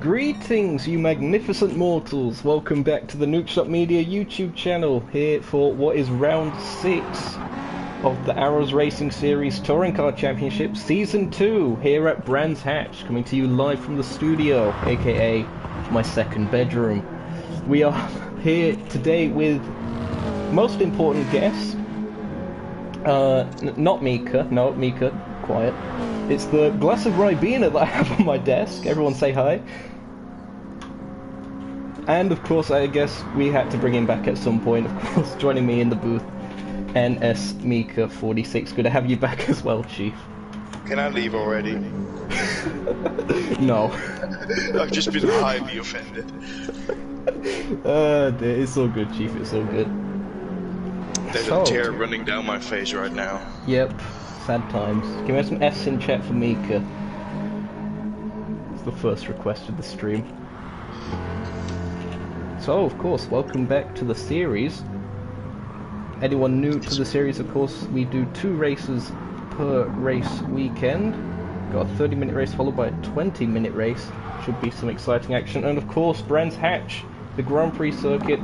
Greetings, you magnificent mortals. Welcome back to the Nukeshot Media YouTube channel, here for what is round 6 of the ARS Racing Series Touring Car Championship Season 2, here at Brands Hatch, coming to you live from the studio, aka my second bedroom. We are here today with most important guests. Not Mika, no, Mika, quiet. It's the glass of Ribena that I have on my desk. Everyone say hi. And of course, I guess we had to bring him back at some point. Of course, joining me in the booth, NS Mika 46. Good to have you back as well, Chief. Can I leave already? No. I've just been highly offended. It's all good, Chief. It's all good. There's a tear running down my face right now. Yep. Sad times. Can we have some S in chat for Mika? It's the first request of the stream. So, of course, welcome back to the series. Anyone new to the series, of course, we do 2 races per race weekend. Got a 30-minute race followed by a 20-minute race. Should be some exciting action. And, of course, Brands Hatch, the Grand Prix circuit,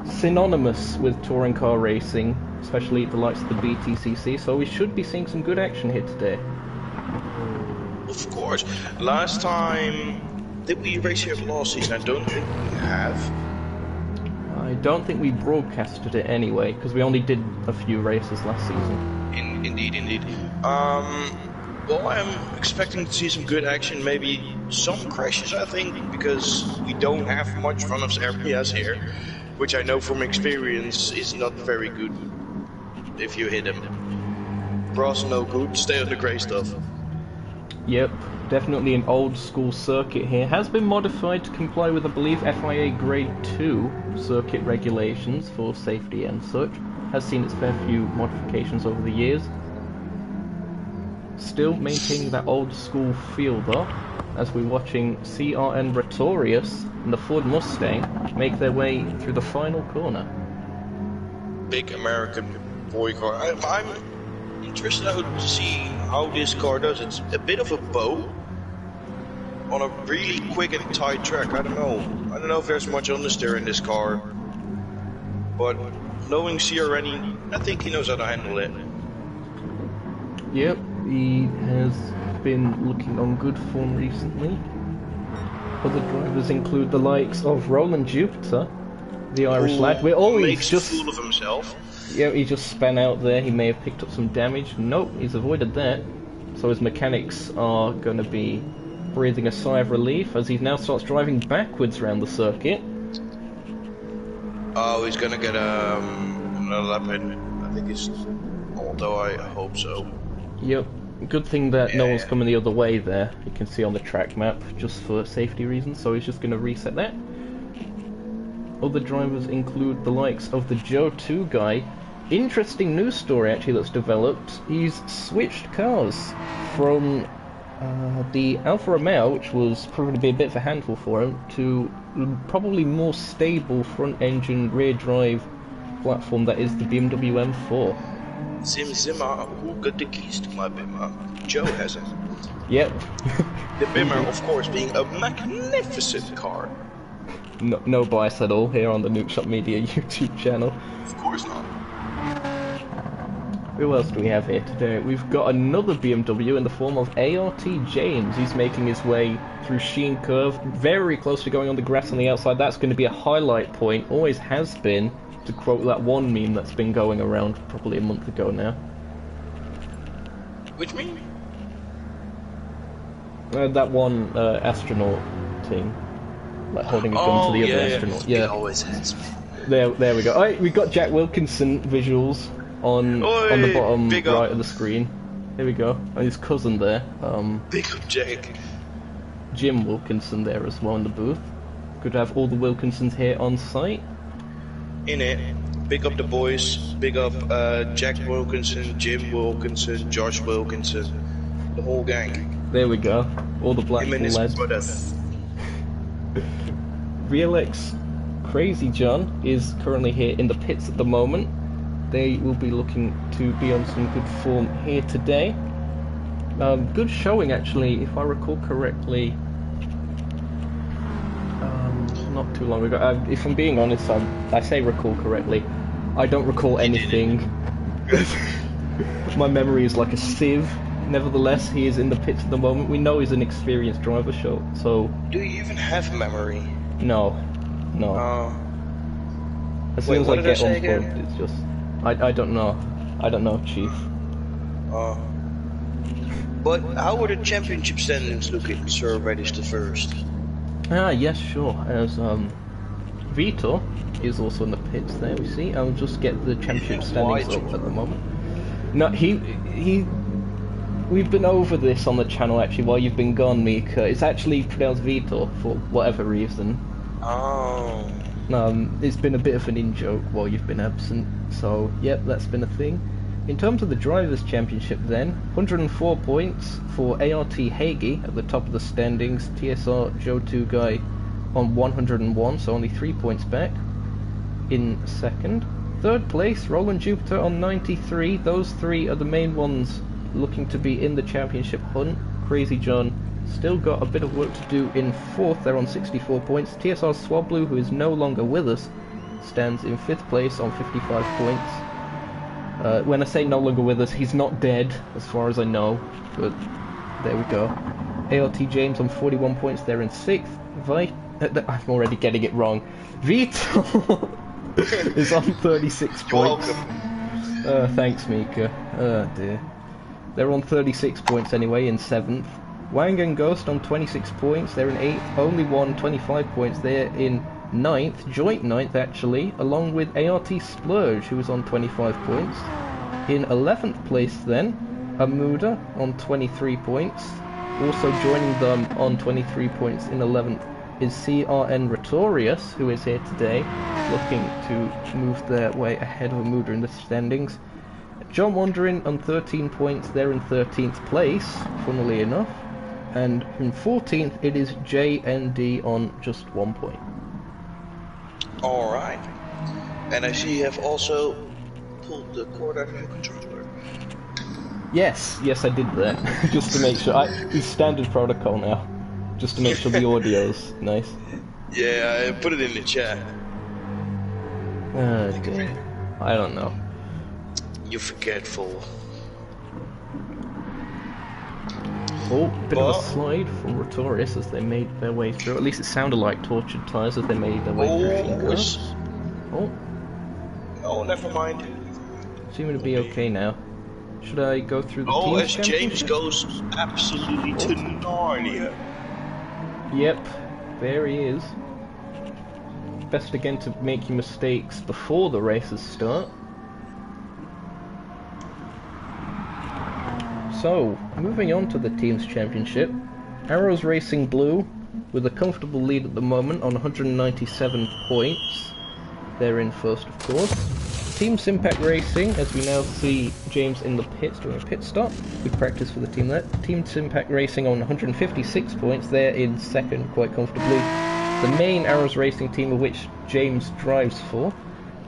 synonymous with touring car racing, especially the likes of the BTCC, so we should be seeing some good action here today. Of course. Last time, did we race here last season? I don't think we have. I don't think we broadcasted it anyway, because we only did a few races last season. Indeed. Well, I'm expecting to see some good action, maybe some crashes, I think, because we don't have much front of ARS here, which I know from experience is not very good if you hit him. Brass no good, stay on the grey stuff. Yep, definitely an old school circuit here. Has been modified to comply with, I believe, FIA Grade 2 circuit regulations for safety and such. Has seen its fair few modifications over the years. Still maintaining that old school feel though, as we're watching CRN Retorius and the Ford Mustang make their way through the final corner. Big American boy car. I'm interested out to see how this car does. It's a bit of a bow on a really quick and tight track. I don't know if there's much understeer in this car, but knowing CRN, I think he knows how to handle it. Yep, he has been looking on good form recently. Other drivers include the likes of Roland Jupiter, the Irish lad. We're always makes just a fool of himself. Yeah, he just span out there. He may have picked up some damage. Nope, he's avoided that. So his mechanics are going to be breathing a sigh of relief as he now starts driving backwards around the circuit. Oh, he's going to get another lap in. I think he's... although I hope so. Yep. Good thing that no one's coming the other way there. You can see on the track map, just for safety reasons. So he's just going to reset that. Other drivers include the likes of the Joe 2 guy. Interesting news story actually that's developed. He's switched cars from the Alfa Romeo, which was proven to be a bit of a handful for him, to probably more stable front engine rear drive platform that is the BMW M4. Zimmer, who got the keys to my Bimmer? Joe has it. Yep. The Bimmer, of course, being a magnificent car. No bias at all here on the Nukeshot Media YouTube channel. Of course not. Who else do we have here today? We've got another BMW in the form of ART James. He's making his way through Sheen Curve, very close to going on the grass on the outside. That's going to be a highlight point, always has been, to quote that one meme that's been going around probably a month ago now. Which meme? That one astronaut thing. Like holding a gun to the other astronaut. Yeah. It always has been. There we go. Alright, we've got Jack Wilkinson visuals on the bottom right of the screen. Here we go. And his cousin there. Big up Jake. Jim Wilkinson there as well in the booth. Good to have all the Wilkinsons here on site. In it. Big up the boys. Big up Jack Wilkinson, Jim Wilkinson, Josh Wilkinson. The whole gang. There we go. All the Blackpool lads. VLX Crazy John is currently here in the pits at the moment. They will be looking to be on some good form here today. Good showing actually, if I recall correctly. not too long ago. If I'm being honest, I say recall correctly. I don't recall anything. My memory is like a sieve. Nevertheless, he is in the pits at the moment. We know he's an experienced driver, so... Do you even have memory? No. As soon as I get on board, it's just... I don't know. I don't know, Chief. But how would the championship standings look in Sir Reddish the First? Yes, sure. As Vitor is also in the pits there, we see. I'll just get the championship standings up at the moment. No, we've been over this on the channel actually while you've been gone, Mika. It's actually pronounced Vitor for whatever reason. Oh. It's been a bit of an in-joke while you've been absent, so yep, that's been a thing. In terms of the Drivers' Championship then, 104 points for ART Hagi at the top of the standings, TSR Joe 2 Guy on 101, so only 3 points back in second. Third place, Roland Jupiter on 93, those three are the main ones looking to be in the championship hunt. Crazy John still got a bit of work to do in fourth, they're on 64 points. TSR Swablu, who is no longer with us, stands in fifth place on 55 points. When I say no longer with us, he's not dead, as far as I know, but there we go. ART James on 41 points, they're in 6th. I'm already getting it wrong. Vito is on 36 points. Thanks, Mika. Oh dear. They're on 36 points anyway, in 7th. Wang and Ghost on 26 points, they're in 8th. Only one, 25 points, they're in 9th, joint 9th actually, along with ART Splurge, who is on 25 points. In 11th place then, Amuda on 23 points. Also joining them on 23 points in 11th is CRN Retorius, who is here today, looking to move their way ahead of Amuda in the standings. John Wandering on 13 points, they're in 13th place, funnily enough. And in 14th it is JND on just 1 point. Alright. And I see you have also pulled the cord out of your controller. Yes, I did that. Just to make sure. It's standard protocol now. Just to make sure the audio's nice. Yeah, I put it in the chat. Okay. I don't know. You're forgetful. Oh, bit of a slide from Rotorius as they made their way through. At least it sounded like tortured tyres as they made their way through. Oh, never mind. Seeming to be okay now. Should I go through the teams as James goes absolutely to Narnia. Yep, there he is. Best again to make your mistakes before the races start. So, moving on to the Teams Championship, Arrows Racing Blue, with a comfortable lead at the moment on 197 points. They're in first, of course. Team Simpac Racing, as we now see James in the pits doing a pit stop. Good practice for the team there. Team Simpac Racing on 156 points, they're in second quite comfortably. The main Arrows Racing team, of which James drives for,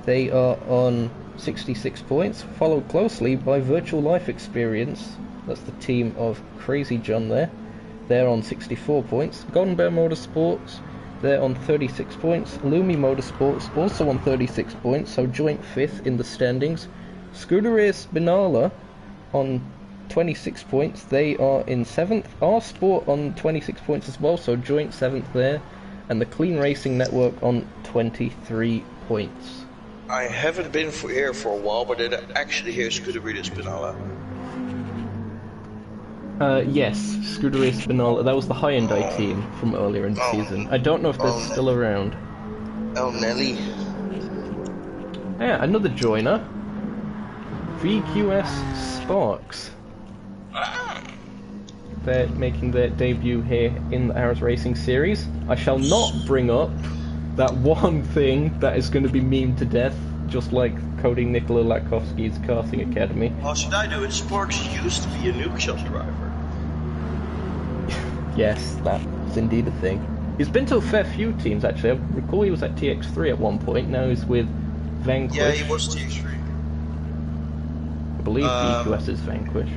they are on 66 points, followed closely by Virtual Life Experience. That's the team of Crazy John there. They're on 64 points. Golden Bear Motorsports, they're on 36 points. Lumi Motorsports also on 36 points, so joint 5th in the standings. Scuderies Binala on 26 points, they are in 7th. R Sport on 26 points as well, so joint 7th there. And the Clean Racing Network on 23 points. I haven't been here for a while, but did I actually hear Scuderies Binala? Yes, Scuderia Spinola. That was the Hyundai team from earlier in the season. I don't know if they're still around. Oh, Nelly. Yeah, another joiner. VQS Sparks. They're making their debut here in the Arrows Racing Series. I shall not bring up that one thing that is going to be memed to death, just like coding Nikola Latkovsky's karting academy. Well, should I do it? Sparks used to be a Nukeshot driver. Yes, that's indeed a thing. He's been to a fair few teams actually. I recall he was at TX3 at one point, now he's with Vanquish. Yeah, he was TX3. I believe VQS is Vanquish.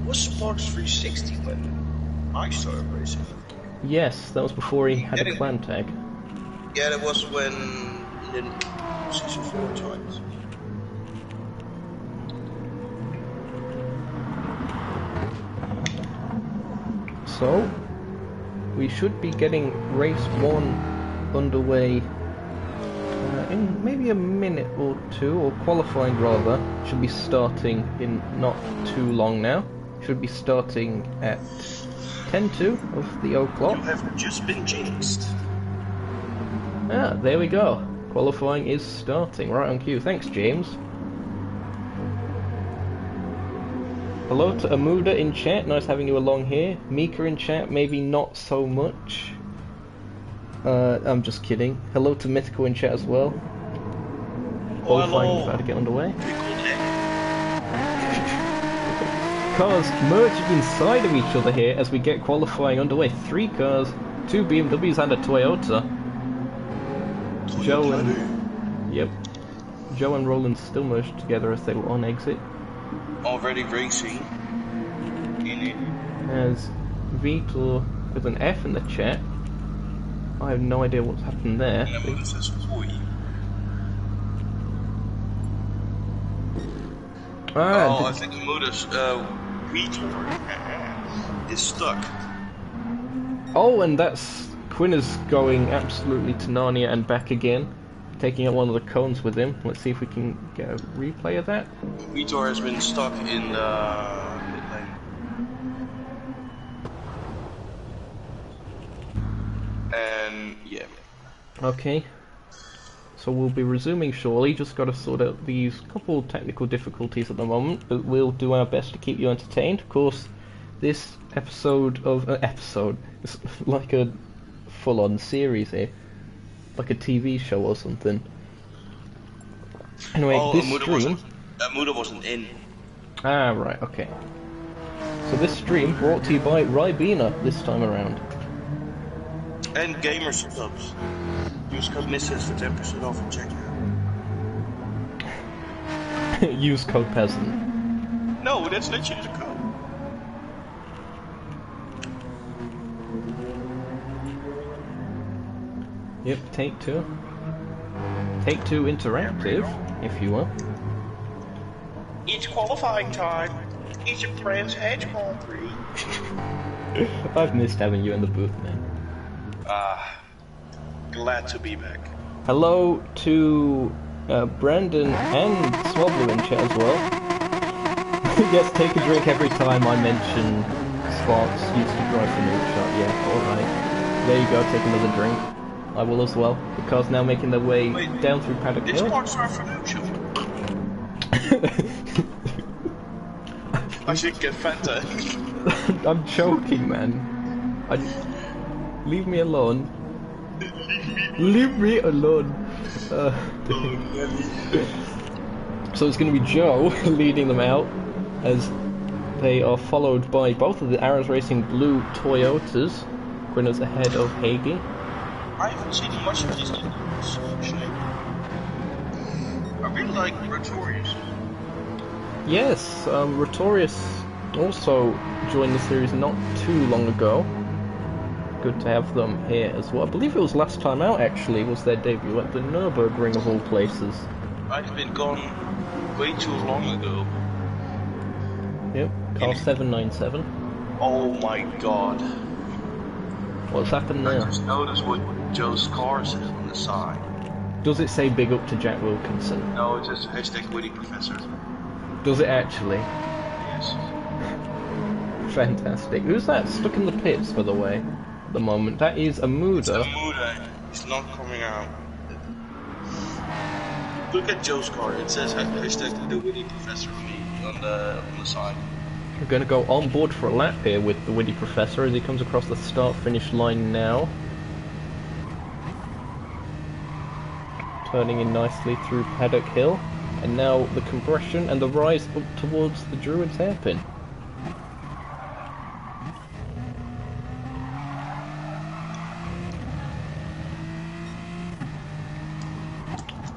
Was Sparks 360 when I started racing? Yes, that was before he had a clan tag. Yeah, that was when in 64 times. So, we should be getting race 1 underway in maybe a minute or two, or qualifying rather. Should be starting in not too long now. Should be starting at 10:02 of the o'clock. You have just been jinxed. Ah, there we go. Qualifying is starting right on cue. Thanks, James. Hello to Amuda in chat, nice having you along here. Mika in chat, maybe not so much. I'm just kidding. Hello to Mythical in chat as well. Qualifying is about to get underway. Cars merging inside of each other here as we get qualifying underway. 3 cars, 2 BMWs and a Toyota. Joe and Roland still merged together as they were on exit. Already racing in it. As Vitor with an F in the chat. I have no idea what's happened there. I think Amuda's Vitor is stuck. Oh, and that's Quinn is going absolutely to Narnia and back again, taking out one of the cones with him. Let's see if we can get a replay of that. Vitor has been stuck in the pit lane. And yeah. Okay. So we'll be resuming shortly. Just got to sort out these couple technical difficulties at the moment, but we'll do our best to keep you entertained. Of course, this episode of it's like a full-on series here, like a TV show or something. Anyway, this stream. Amuda wasn't in. Ah, right. Okay. So this stream brought to you by Ribena this time around. And Gamer Subs. Use code MISSES for 10% off and check it out. Use code peasant. No, that's literally the code. Yep, Take Two. Take Two Interactive, if you will. It's qualifying time. It's a Prince Hedgehog 3. I've missed having you in the booth, man. Glad to be back. Hello to Brandon and Swablu in chat as well. Yes, take a drink every time I mention Sparks used to drive for Nukeshot. Yeah, alright. There you go, take another drink. I will as well. The car's now making their way down through Paddock Hill. Did Sparks drive for Nukeshot? I should get Fanta. I'm joking, man. Leave me alone. Leave me alone. So it's going to be Joe leading them out as they are followed by both of the ARS Racing blue Toyotas. Quinn is ahead of Hagee. I haven't seen much of these videos, actually. I really like Retorius. Yes, Retorius also joined the series not too long ago. Good to have them here as well. I believe it was last time out, actually, was their debut at the Nürburgring of all places. I've been gone way too long ago. Yep, car 797. Oh my god. What's happened I now? just noticed what Joe's car says on the side. Does it say big up to Jack Wilkinson? No, it says hashtag Witty Professor. Does it actually? Yes. Fantastic. Who's that stuck in the pits, by the way, at the moment? That is Amuda. It's Amuda. He's not coming out. Look at Joe's car. It says hashtag the Witty Professor on the side. We're going to go on board for a lap here with the Witty Professor as he comes across the start-finish line now. Turning in nicely through Paddock Hill. And now the compression and the rise up towards the Druid's hairpin.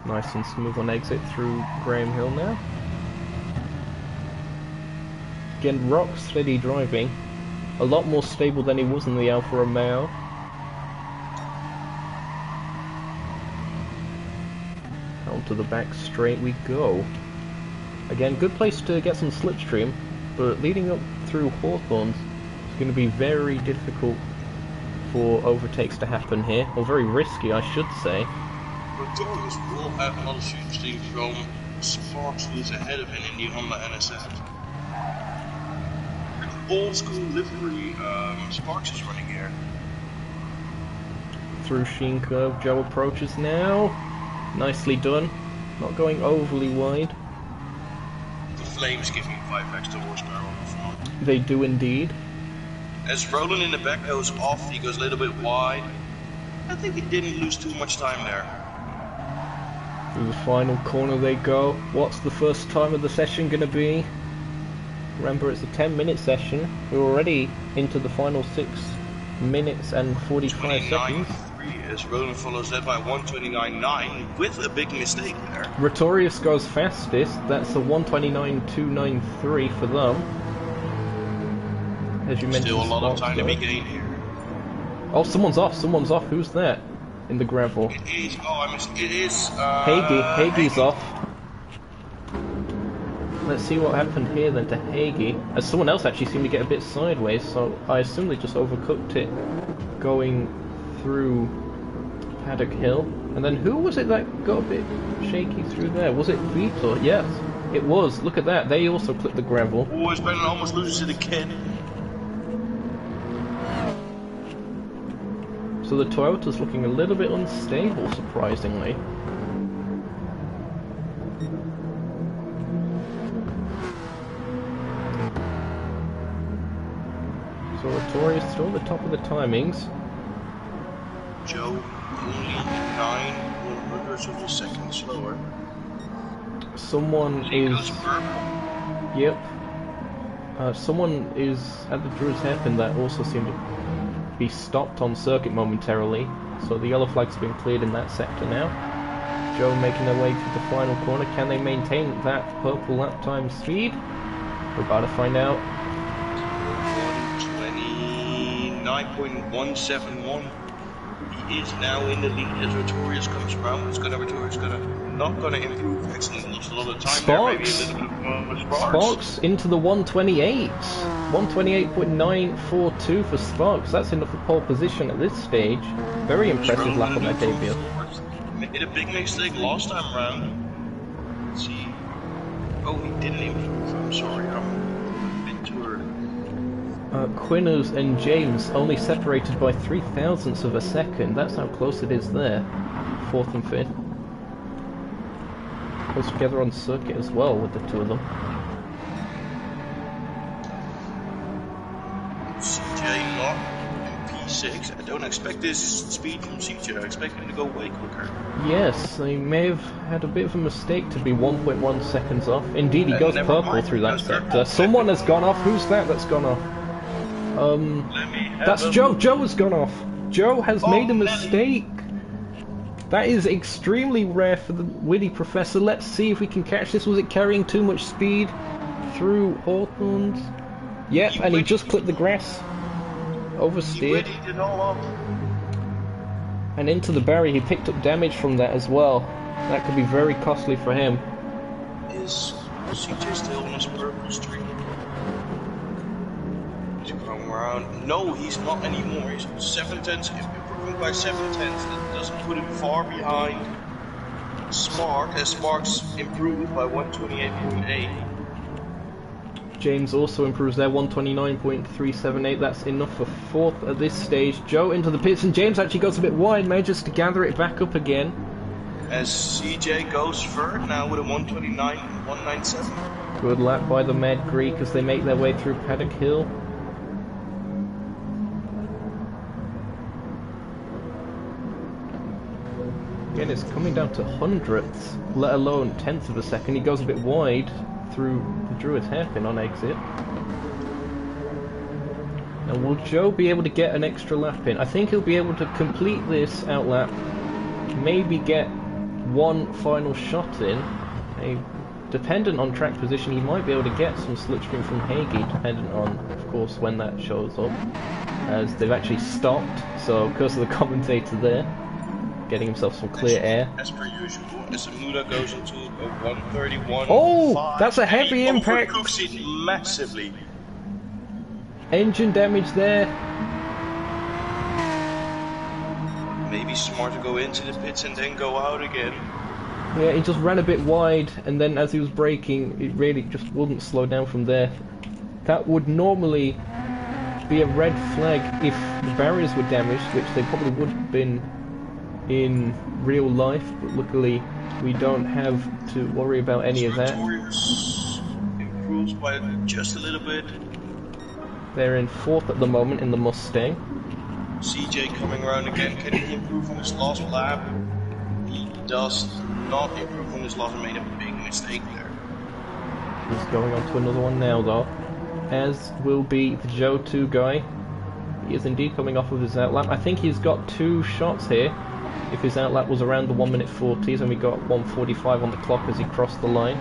Nice and smooth on exit through Graham Hill now. Again, rock steady driving. A lot more stable than he was in the Alfa Romeo. into the back straight we go. Again, good place to get some slipstream, but leading up through Hawthorns is going to be very difficult for overtakes to happen here, or very risky, I should say. Notorious will have a lot of slipstream from Sparks, who's ahead of him in the Honda NSF. Old school livery, Sparks is running here. Through Sheen Curve, Joe approaches now. Nicely done. Not going overly wide. The flames give me 5 extra horsepower on the front. They do indeed. As Roland in the back goes off, he goes a little bit wide. I think he didn't lose too much time there. Through the final corner they go. What's the first time of the session going to be? Remember, it's a 10-minute session. We're already into the final 6 minutes and 45 seconds. As Roland follows that by 1:29.9 with a big mistake there. Retorius goes fastest. That's a 1:29.293 for them. As you mentioned, still a lot of time to be gained here. Oh, someone's off. Someone's off. Who's that in the gravel? It is. Oh, I missed. It is. Hage's off. Let's see what happened here then to Hage. As someone else actually seemed to get a bit sideways, so I assume they just overcooked it going through Paddock Hill. And then who was it that got a bit shaky through there? Was it Vitor? Yes, it was. Look at that. They also clipped the gravel. Oh, it's been almost loses it again. So the Toyota's looking a little bit unstable, surprisingly. So Retorius still at the top of the timings. Joe only 9/100ths of a second slower. Someone is. Yep. Someone is at the Druid's Hairpin that also seemed to be stopped on circuit momentarily. So the yellow flag's been cleared in that sector now. Joe making their way to the final corner. Can they maintain that purple lap time speed? We're about to find out. 1:29.171. He is now in the lead as Retorius comes around. Retorius not gonna improve. Actually, lost a lot of time there. Maybe a little bit of Sparks into the 128. 128.942 for Sparks. That's enough for pole position at this stage. Very impressive lap on that debut. Made a big mistake last time around. Let's see. Oh, he didn't improve. I'm sorry. I'm a bit too early. Quinners and James only separated by 0.003 of a second. That's how close it is there. 4th and 5th. Close together on circuit as well with the two of them. CJ not in P6. I don't expect this speed from CJ. I expect him to go way quicker. Yes, they may have had a bit of a mistake to be 1.1 seconds off. Indeed, he goes purple through that sector. Someone has gone off. Who's that that's gone off? That's Joe. Joe has gone off. Joe has made a mistake. That is extremely rare for the witty professor. Let's see if we can catch this. Was it carrying too much speed through Hawthorns? Yep, and he just clipped the grass. Oversteered. And into the barrier. He picked up damage from that as well. That could be very costly for him. Is CJ still on his purple streak? He's going around. No, he's not anymore. He's 7/10. Improving by 7/10. That doesn't put him far behind Spark, as Sparks improved by 1:28.8. James also improves there, 1:29.378. That's enough for 4th at this stage. Joe into the pits, and James actually goes a bit wide, manages to gather it back up again. As CJ goes third now with a 1:29.197. Good lap by the Mad Greek as they make their way through Paddock Hill. Again, it's coming down to hundredths, let alone tenths of a second. He goes a bit wide through the Druid's Hairpin on exit. Now, will Joe be able to get an extra lap in? I think he'll be able to complete this outlap, maybe get one final shot in. Dependent on track position, he might be able to get some slipstream from Hage, dependent on, of course, when that shows up. As they've actually stopped, so curse of the commentator there. getting himself some clear air. As per usual, as Amuda goes into a 131. Oh, that's a heavy he impact. Overcooks it massively. Engine damage there. Maybe smart to go into the pits and then go out again. Yeah, he just ran a bit wide, and then as he was braking, it really just wouldn't slow down from there. That would normally be a red flag if the barriers were damaged, which they probably would have been in real life, but luckily we don't have to worry about any of that. Victorious improves by just a little bit. They're in 4th at the moment in the Mustang. CJ coming around again. Can he improve on his last lap? He does not improve on his last and made a big mistake there. He's going on to another one now though, as will be the Joe 2 guy. He is indeed coming off of his outlap. I think he's got 2 shots here. If his outlap was around the 1:40s, and we got 1:45 on the clock as he crossed the line.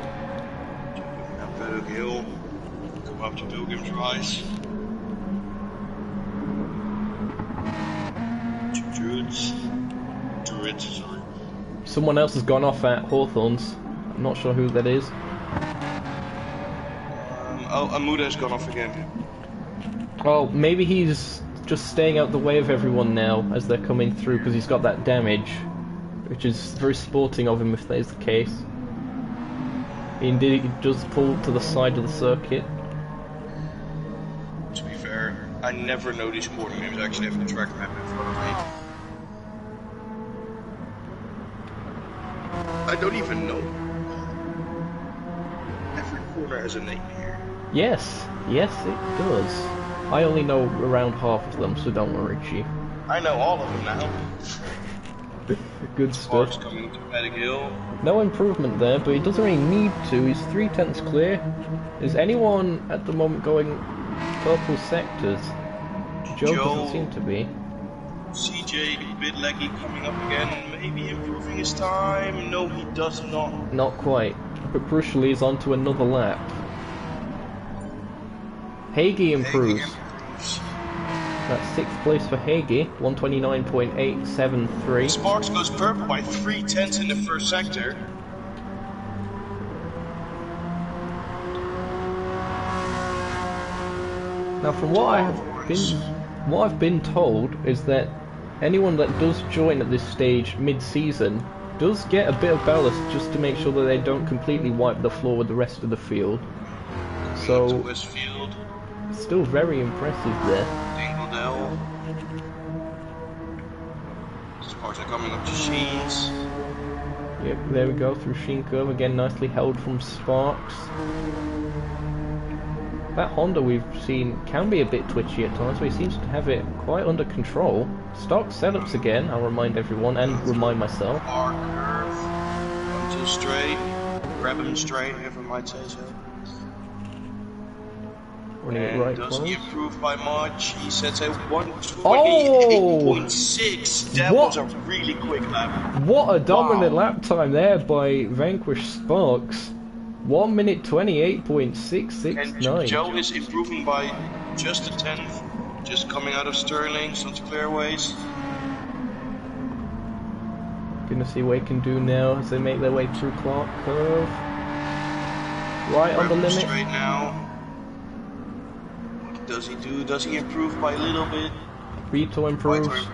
Hill, come up to Pilgrim's Rise. Druids, sorry. Someone else has gone off at Hawthorne's. I'm not sure who that is. Oh, Amuda has gone off again. Oh, maybe he's just staying out the way of everyone now as they're coming through because he's got that damage, which is very sporting of him if that is the case. Indeed, he does pull to the side of the circuit. To be fair, I never know these corner names. I actually have a track map in front of me. I don't even know. Every corner has a name here. Yes, yes it does. I only know around half of them, so don't worry, Chief. I know all of them now. Good stuff. Sparks coming to Paddock Hill. No improvement there, but he doesn't really need to. He's 3/10 clear. Is anyone at the moment going purple sectors? Joe doesn't seem to be. CJ, a bit laggy coming up again, maybe improving his time. No, he does not. Not quite, but crucially he's on to another lap. Hagee improves. That's 6th place for Hagee, 129.873. Sparks goes purple by 3/10 in the first sector. Now, from what I've been told is that anyone that does join at this stage mid-season does get a bit of ballast just to make sure that they don't completely wipe the floor with the rest of the field. So, still very impressive there. Dingledale. Sparks are coming up to Sheens. Yep, there we go, through Sheen Curve, again nicely held from Sparks. That Honda we've seen can be a bit twitchy at times, but he seems to have it quite under control. Stock setups again, I'll remind everyone, and remind myself. R curve, 1-2 straight, grab him straight, if I might say so. Running it right does close. he improve by much? He sets a 1:28.6. That was a really quick lap. What a dominant lap time there by Vanquish Sparks. 1:28.669. And Joe is improving by just a 10th, just coming out of Sterling, some clearways. Gonna see what he can do now as they make their way through Clark Curve. Right on the limit. Straight now. What does he do? Does he improve by a little bit? Vito improves.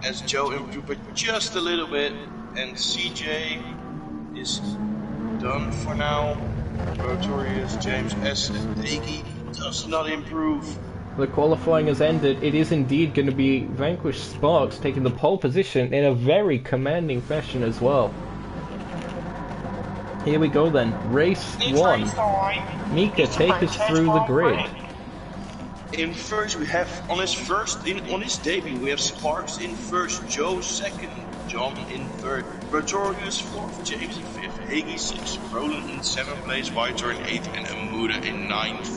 As Joe improved by just a little bit, and CJ is done for now. Victorious James S. Hagee does not improve. The qualifying has ended. It is indeed going to be Vanquish Sparks taking the pole position in a very commanding fashion as well. Here we go then. Race 1. Mika, take us through the grid. In first, we have on his debut, we have Sparks in first, Joe second, John in third, Victorious fourth, James in fifth, Hagee sixth, Roland in seventh place, Whiter in eighth, and Amuda in ninth.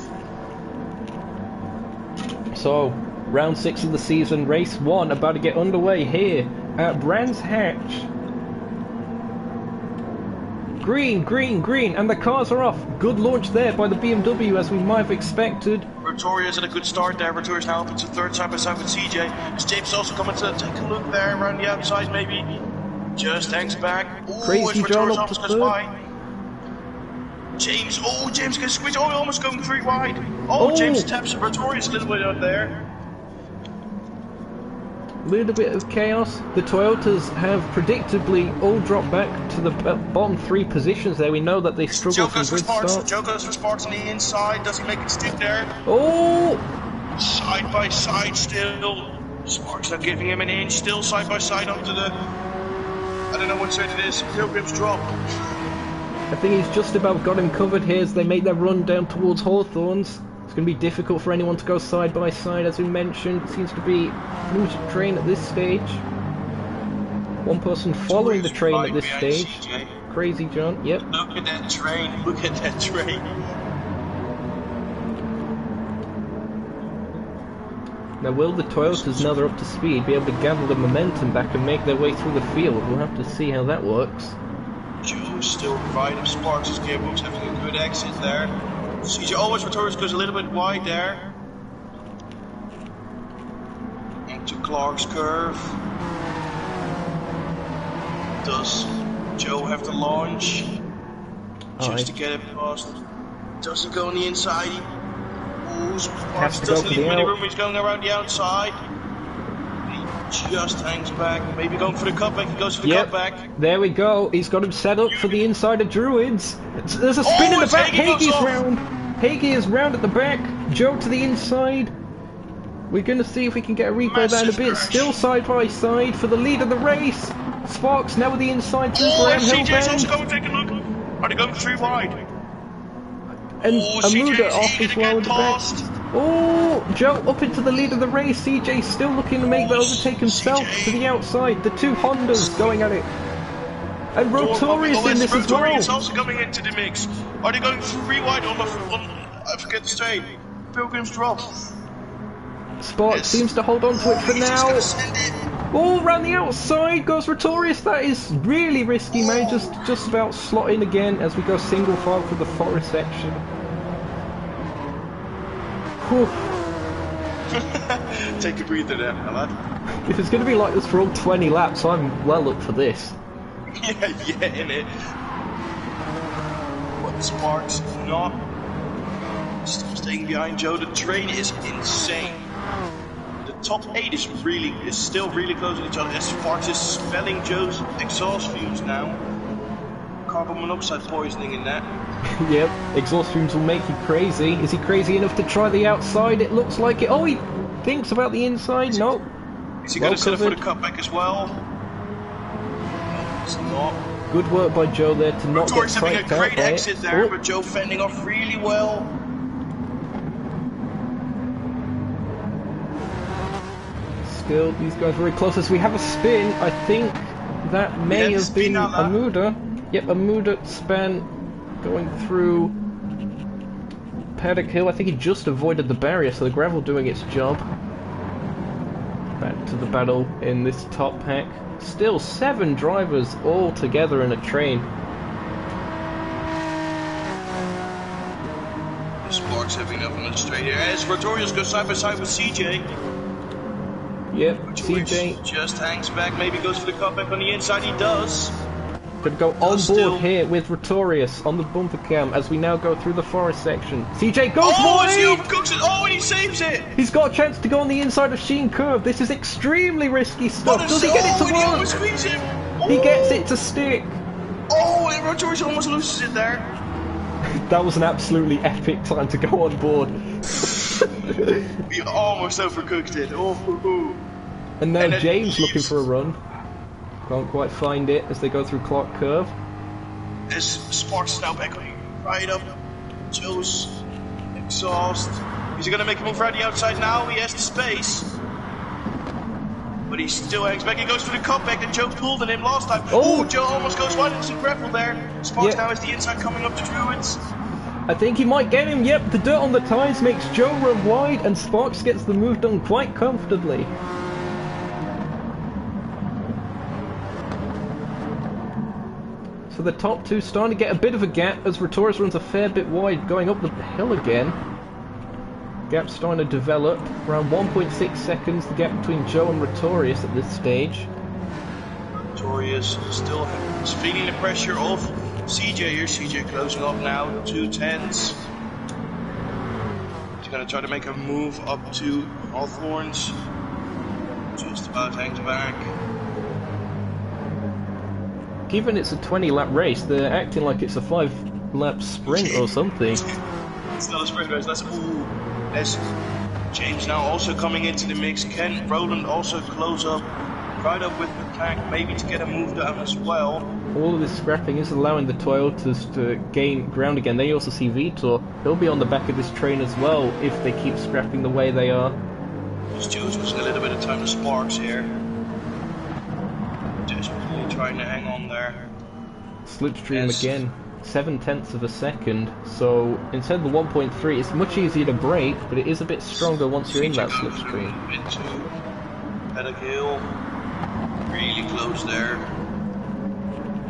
So, round 6 of the season, race 1 about to get underway here at Brands Hatch. Green, green, green, and the cars are off. Good launch there by the BMW as we might have expected. Pretoria's at a good start there. Pretoria's now up into third side by side with CJ. Is James also coming to take a look there around the outside maybe? Just hangs back. Ooh, Crazy John up almost to goes third. by. James, James gets squeezed. Oh, almost going 3 wide. Oh, James taps Pretoria's a little bit out there. Little bit of chaos. The Toyotas have predictably all dropped back to the bottom 3 positions there. We know that they struggle from good starts. Joe goes for Sparks on the inside. Does he make it stick there? Oh! Side by side still. Sparks not giving him an inch. Still side by side onto the... I don't know what side it is. Pilgrim's drop. I think he's just about got him covered here as they make their run down towards Hawthorns. It's going to be difficult for anyone to go side by side, as we mentioned. It seems to be fluid train at this stage. One person following the train at this stage. CJ. Crazy John, yep. Look at that train, look at that train. Now will the Toyotas, now they're up to speed, be able to gather the momentum back and make their way through the field? We'll have to see how that works. Joe's still providing Sparks' gearbox, having a good exit there. CJ always Pretorius goes a little bit wide there. Into Clark's curve. Does Joe have to launch? Just to get it past. Doesn't go on the inside. Sparks doesn't leave any room, he's going around the outside. He just hangs back. Maybe going for the cutback, he goes for the cutback. There we go, he's got him set up for the inside of Druids. There's a spin in the back, Hagee round. Hagee is round at the back, Joe to the inside. We're going to see if we can get a replay there in a bit. Still side by side for the lead of the race. Sparks now with the inside through Graham CJ's also going to take a look. Are they going 3 wide? And Amuda off as well in the back. Oh, Joe up into the lead of the race. CJ still looking to make the overtake himself to the outside. The 2 Hondas going at it. And Rotorius in this as well. Rotorius also coming into the mix. Are they going 3 wide on I forget the straight. Pilgrim's drop. Sparks seems to hold on to it for now. Oh, around the outside goes Rotorius. That is really risky, man. Just about slot in again as we go single file for the forest section. Whew. Take a breather there, my lad. If it's going to be like this for all 20 laps, I'm well up for this. Yeah, innit? But Sparks not still staying behind Joe. The train is insane. The top 8 is still really close to each other. As Sparks is spelling Joe's exhaust fumes now. Carbon monoxide poisoning in that. Yep, exhaust fumes will make you crazy. Is he crazy enough to try the outside? It looks like it. Oh, he thinks about the inside. No. Is he going to set up for the cutback as well? It's not. Good work by Joe there to not get psyched out by it. Having a great exit there, but Joe fending off really well. Still, these guys very close as we have a spin. I think that may have been Amuda. Yep, Amuda span going through Paddock Hill. I think he just avoided the barrier, so the gravel doing its job. Back to the battle in this top pack. Still 7 drivers all together in a train. Sparks having up on the straight here. As Rotorius goes side by side with CJ. Yep, CJ just hangs back, maybe goes for the cutback on the inside, he does. Could go on board here with Rotorius on the bumper cam as we now go through the forest section. CJ goes wide! And he saves it! He's got a chance to go on the inside of Sheen Curve. This is extremely risky stuff. Does he get it to work? He gets it to stick. Oh, and Rotorius almost loses it there. That was an absolutely epic time to go on board. We almost overcooked it. Oh. And now James looking for a run. Can't quite find it as they go through Clark Curve. As Sparks now back right up Joe's exhaust. Is he going to make a move around the outside now? He has the space. But he still hangs back. He goes for the cutback and Joe pulled on him last time. Oh, Joe almost goes wide into the gravel there. Sparks now has the inside coming up to Druids. I think he might get him. Yep, the dirt on the tyres makes Joe run wide and Sparks gets the move done quite comfortably. So the top 2 starting to get a bit of a gap as Rotorius runs a fair bit wide going up the hill again. gap's starting to develop. Around 1.6 seconds, the gap between Joe and Retorius at this stage. Retorius still feeling the pressure of CJ here. CJ closing up now, 2/10. He's going to try to make a move up to Hawthorns. Just about hangs back. Given it's a 20-lap race, they're acting like it's a 5-lap sprint or something. It's not a sprint race. There's James now also coming into the mix. Can Roland also close up, right up with the pack, maybe to get a move down as well. All of this scrapping is allowing the Toyotas to gain ground again. They also see Vitor. He'll be on the back of this train as well if they keep scrapping the way they are. Stu's losing a little bit of time to Sparks here. Desperately trying to hang on there. Slipstream again, 7/10 of a second. So instead of the 1.3, it's much easier to brake, but it is a bit stronger once you're in that slipstream. Into Paddock Hill, really close there.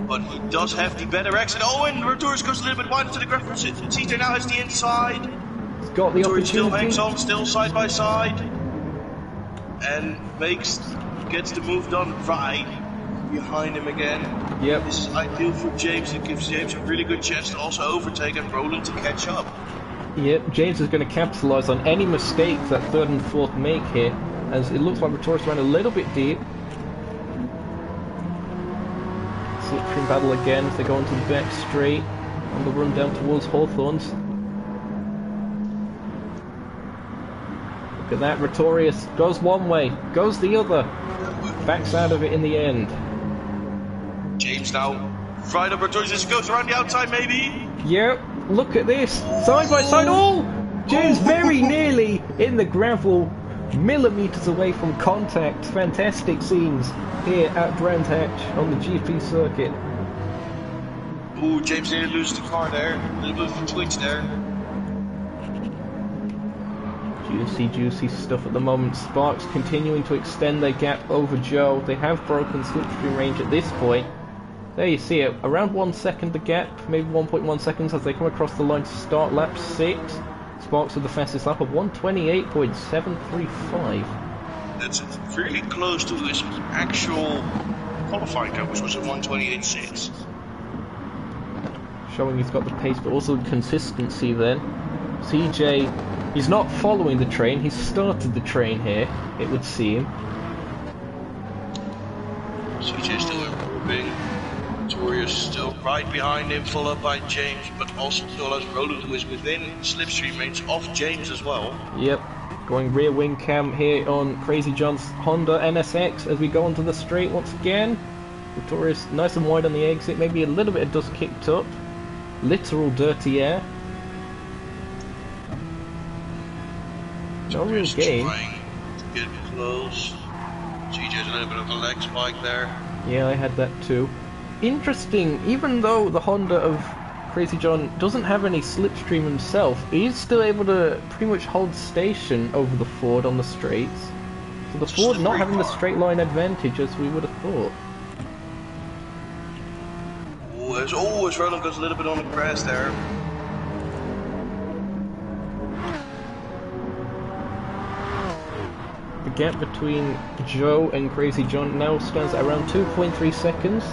But he does have the better exit. Oh, and Retorius goes a little bit wider to the ground. CJ now has the inside. He's got the opportunity. Still hangs on, still side by side. And gets the move done right behind him again. Yep. This is ideal for James. It gives James a really good chance to also overtake and Roland to catch up. Yep, James is going to capitalise on any mistakes that third and fourth make here, as it looks like Retorius ran a little bit deep. Slipstream battle again as they go into the back straight on the run down towards Hawthorns. Look at that, Retorius goes one way, goes the other, backs out of it in the end. James now, right up Retorius, goes around the outside maybe? Yep, look at this, side by side, oh! James very nearly in the gravel, millimetres away from contact. Fantastic scenes here at Brands Hatch on the GP circuit. Ooh, James nearly loses the car there, a little bit of a twitch there. Juicy stuff at the moment. Sparks continuing to extend their gap over Joe. They have broken slipstream range at this point. There you see it, around 1 second the gap, maybe 1.1 seconds as they come across the line to start lap 6. Sparks with the fastest lap of 1:28.735. That's really close to his actual qualifying time, which was at 1:28.6. Showing he's got the pace, but also consistency then. CJ, he's not following the train, he's started the train here, it would seem. CJ still improving. Retorius still right behind him, followed by James, but also still has Roland, who is within slipstream range of James as well. Yep, going rear wing cam here on Crazy John's Honda NSX as we go onto the straight once again. Retorius nice and wide on the exit, maybe a little bit of dust kicked up. Literal dirty air. No real gain. Trying to get close. CJ's a little bit of a leg spike there. Yeah, I had that too. Interesting, even though the Honda of Crazy John doesn't have any slipstream himself, he's still able to pretty much hold station over the Ford on the straights. So the Ford not having the straight line advantage as we would have thought. Oh, as Roland goes a little bit on the grass there. The gap between Joe and Crazy John now stands at around 2.3 seconds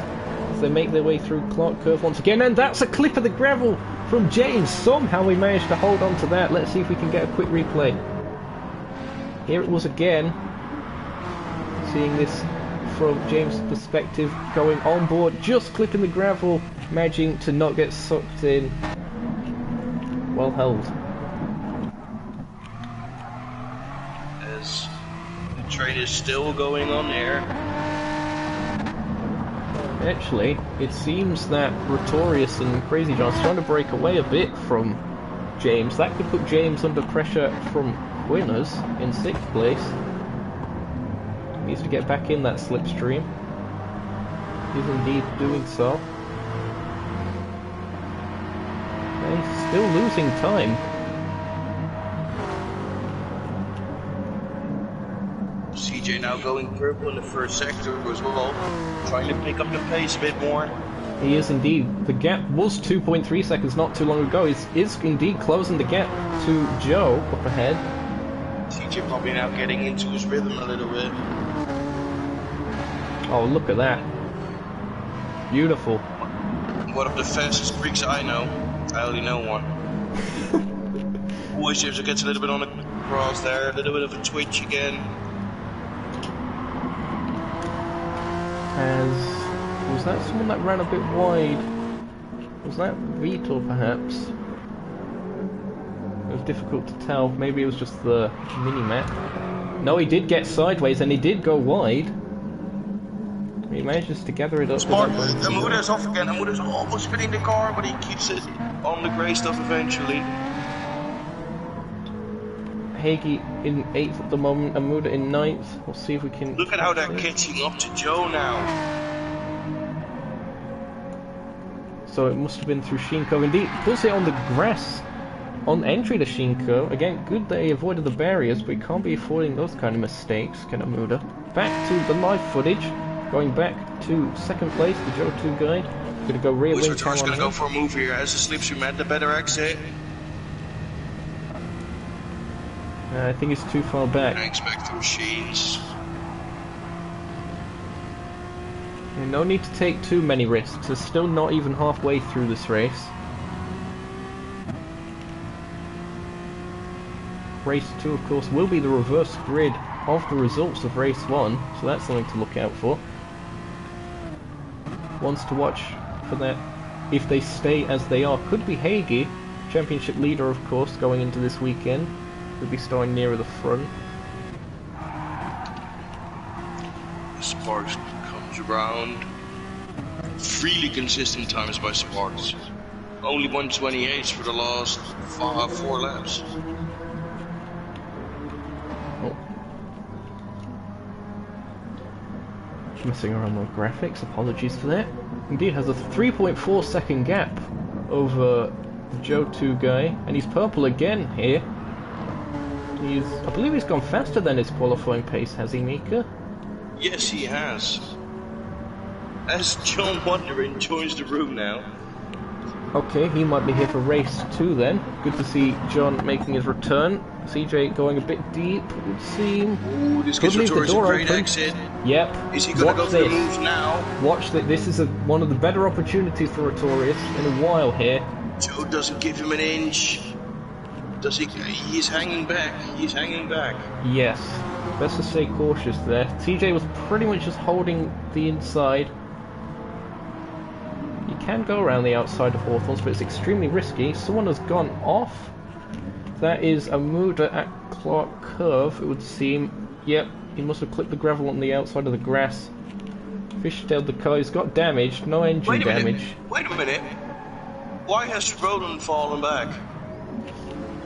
as they make their way through Clark Curve once again, and that's a clip of the gravel from James. Somehow we managed to hold on to that. Let's see if we can get a quick replay. Here it was again. Seeing this from James' perspective, going on board, just clipping the gravel, managing to not get sucked in. Well held. As the train is still going on here. Actually, it seems that Retorius and Crazy John's trying to break away a bit from James. That could put James under pressure from Quinners in 6th place. He needs to get back in that slipstream. He's indeed doing so. And he's still losing time. CJ now going purple in the first sector as well, trying to pick up the pace a bit more. He is indeed. The gap was 2.3 seconds not too long ago. He is indeed closing the gap to Joe up ahead. TJ probably now getting into his rhythm a little bit. Oh, look at that. Beautiful. One of the fastest Greeks I know. I only know one. Always James gets a little bit on the cross there, a little bit of a twitch again. Was that someone that ran a bit wide? Was that Vito perhaps? It was difficult to tell. Maybe it was just the mini-map. No, he did get sideways and he did go wide. He manages to gather it up. Amuda's off again. Amuda's almost spinning the car, but he keeps it on the grey stuff eventually. Hagee in 8th at the moment, Amuda in 9th. We'll see if we can... Look at how they're catching up to Joe now. So it must have been through Shinko. Indeed, puts it on the grass on entry to Shinko. Again, good they avoided the barriers, but you can't be avoiding those kind of mistakes, can Amuda. Back to the live footage. Going back to 2nd place, the Joe 2 guy. Gonna go rear wing cam on gonna him. go for a move here as the slipstream at the better exit. I think it's too far back. I expect the machines. No need to take too many risks. It's still not even halfway through this race. Race 2, of course, will be the reverse grid of the results of race 1, so that's something to look out for. Ones to watch for that, if they stay as they are, could be Hagee, championship leader, of course, going into this weekend. Could be starting nearer the front. Sparks comes around. Really consistent times by Sparks. Only 128 for the last 4 laps. Oh. Messing around with graphics, apologies for that. Indeed has a 3.4 second gap over the Joe 2 guy, and he's purple again here. I believe he's gone faster than his qualifying pace, has he, Mika? Yes, he has. As John Wondering joins the room now. Okay, he might be here for race 2 then. Good to see John making his return. CJ going a bit deep, it would seem. Ooh, this gives Sartorius a great exit. Yep. Is he going to go for the move now? Watch that. This is one of the better opportunities for Sartorius in a while here. Joe doesn't give him an inch. Does he? He's hanging back. He's hanging back. Yes. Best to stay cautious there. TJ was pretty much just holding the inside. You can go around the outside of Hawthorns, but it's extremely risky. Someone has gone off. That is Amuda at Clark Curve, it would seem. Yep, he must have clipped the gravel on the outside of the grass. Fishtailed the car. He's got damaged. No engine damage. Wait a minute. Why has Roland fallen back?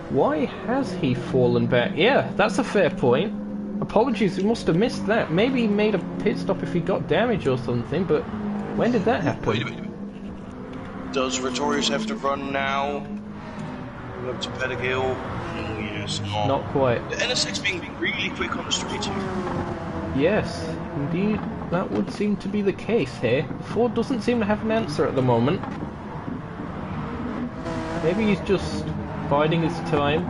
Why has he fallen back? Yeah, that's a fair point. Apologies, we must have missed that. Maybe he made a pit stop if he got damaged or something, but when did that happen? Wait a minute. Does Sartorius have to run now? Up to Pettigill? Oh, yes. Oh. Not quite. The NSX being really quick on the streets here. Yes, indeed, that would seem to be the case here. Ford doesn't seem to have an answer at the moment. Maybe he's just biding his time.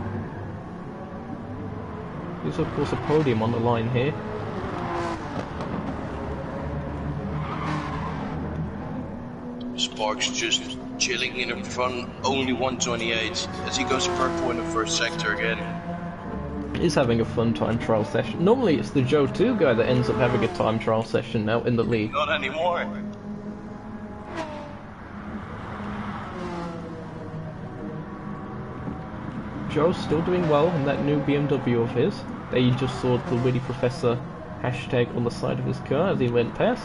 There's of course a podium on the line here. Sparks just chilling in the front, only 128 as he goes purple in the first sector again. He's having a fun time trial session. Normally it's the Joe 2 guy that ends up having a time trial session now in the league. Not anymore. Joe's still doing well in that new BMW of his. There you just saw the Witty Professor hashtag on the side of his car as he went past.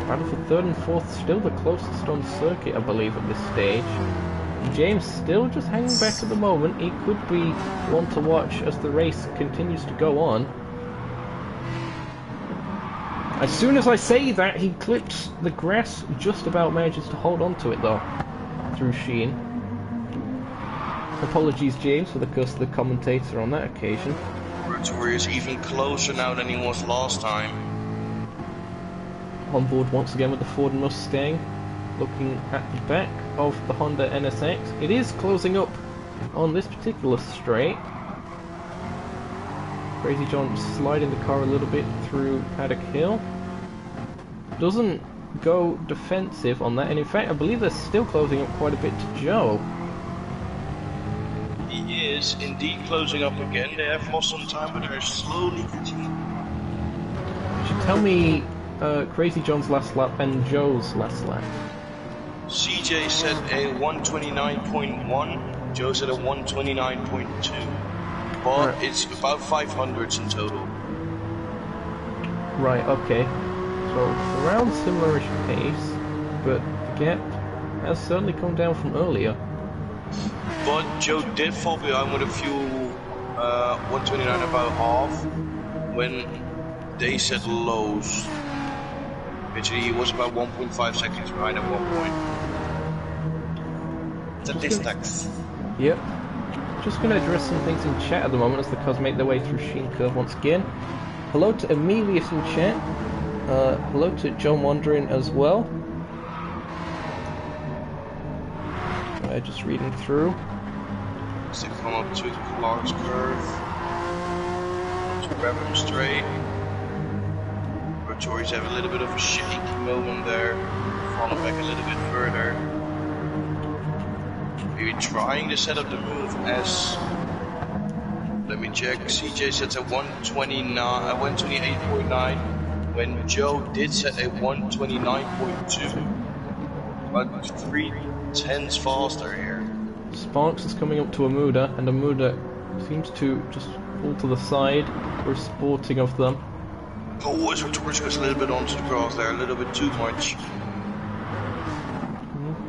Battle for 3rd and 4th, still the closest on circuit, I believe, at this stage. James still just hanging back at the moment. He could be one to watch as the race continues to go on. As soon as I say that, he clips the grass, just about manages to hold on to it though, through Sheen. Apologies, James, for the curse of the commentator on that occasion. Sartorius is even closer now than he was last time. On board once again with the Ford Mustang, looking at the back of the Honda NSX. It is closing up on this particular straight. Crazy John sliding the car a little bit through Paddock Hill. Doesn't go defensive on that, and in fact I believe they're still closing up quite a bit to Joe. He is indeed closing up again. They have lost some time, but they're slowly catching up. Should tell me Crazy John's last lap and Joe's last lap. CJ said a 129.1, Joe said a 129.2, but right. It's about 500s in total. Right, okay. So around similar-ish pace, but the gap has certainly come down from earlier. But Joe did fall behind with a fuel 129 about half when they set lows. Actually, he was about 1.5 seconds behind at one point. Statistics. Yep. Just going to address some things in chat at the moment as the cars make their way through Sheen Curve once again. Hello to Emilius in chat. Hello to John Wandering as well. Just reading through. As they come up to Clark's curve, to Brabham straight. Tories have a little bit of a shaky moment there, falling back a little bit further. Maybe trying to set up the move as, let me check, CJ sets a 128.9, when Joe did set a 129.2, about 3/10 faster here. Sparks is coming up to Amuda, and Amuda seems to just pull to the side. We're sporting of them. Oh, as Torres goes a little bit onto the grass there, a little bit too much.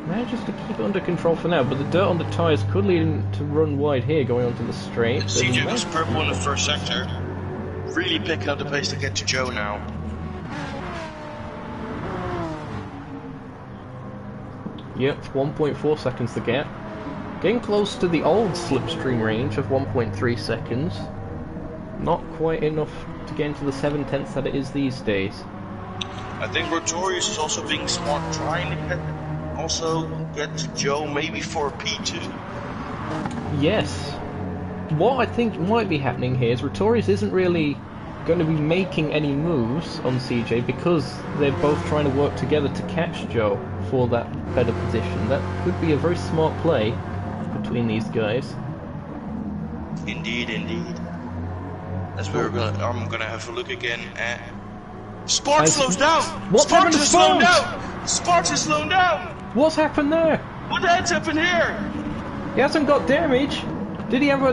Manages to keep it under control for now, but the dirt on the tyres could lead him to run wide here going onto the straight. CJ was purple in the first sector, really picking up the pace to get to Joe now. Yep, 1.4 seconds the gap. Getting close to the old slipstream range of 1.3 seconds. Not quite enough to get into the 7/10 that it is these days. I think Rotorius is also being smart, trying to get to Joe maybe for a P2. Yes. What I think might be happening here is Rotorius isn't really going to be making any moves on CJ because they're both trying to work together to catch Joe for that better position. That could be a very smart play between these guys. Indeed, indeed. As I'm gonna have a look again at Sparks slows down! Sparks is slowing down! Sparks is slowing down! What's happened there? What the heck's happened here? He hasn't got damage. Did he have a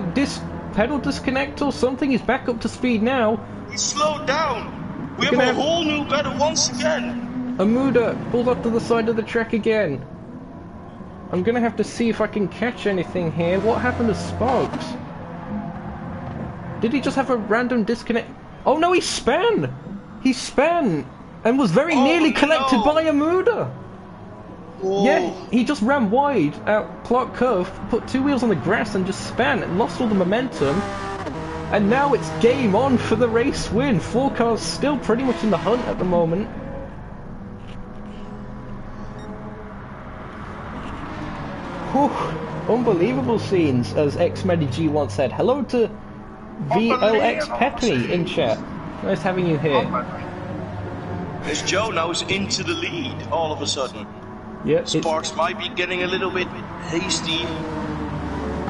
pedal disconnect or something? He's back up to speed now. He slowed down! We have a whole new battle once again! Amuda pulled up to the side of the track again. I'm gonna have to see if I can catch anything here. What happened to Sparks? Did he just have a random disconnect? Oh no, he span! He span! And was very nearly collected by Amuda! Whoa. Yeah, he just ran wide out Clark Curve, put two wheels on the grass and just span and lost all the momentum. And now it's game on for the race win. 4 cars still pretty much in the hunt at the moment. Whew, unbelievable scenes, as X-Medi-G once said. Hello to VLX Peppy in chat. Nice having you here. As Joe now is into the lead all of a sudden. Yep, Sparks might be getting a little bit hasty.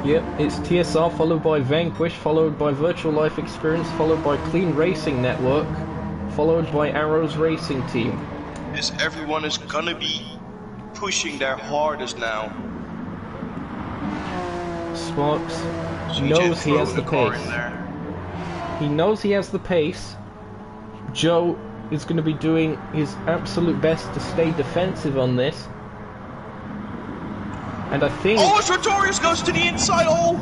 Yep, it's TSR followed by Vanquish, followed by Virtual Life Experience, followed by Clean Racing Network, followed by Arrows Racing Team. As everyone is gonna be pushing their hardest now. Sparks knows he has the pace. He knows he has the pace. Joe is going to be doing his absolute best to stay defensive on this. And I think... Oh, Sartorius goes to the inside! Oh!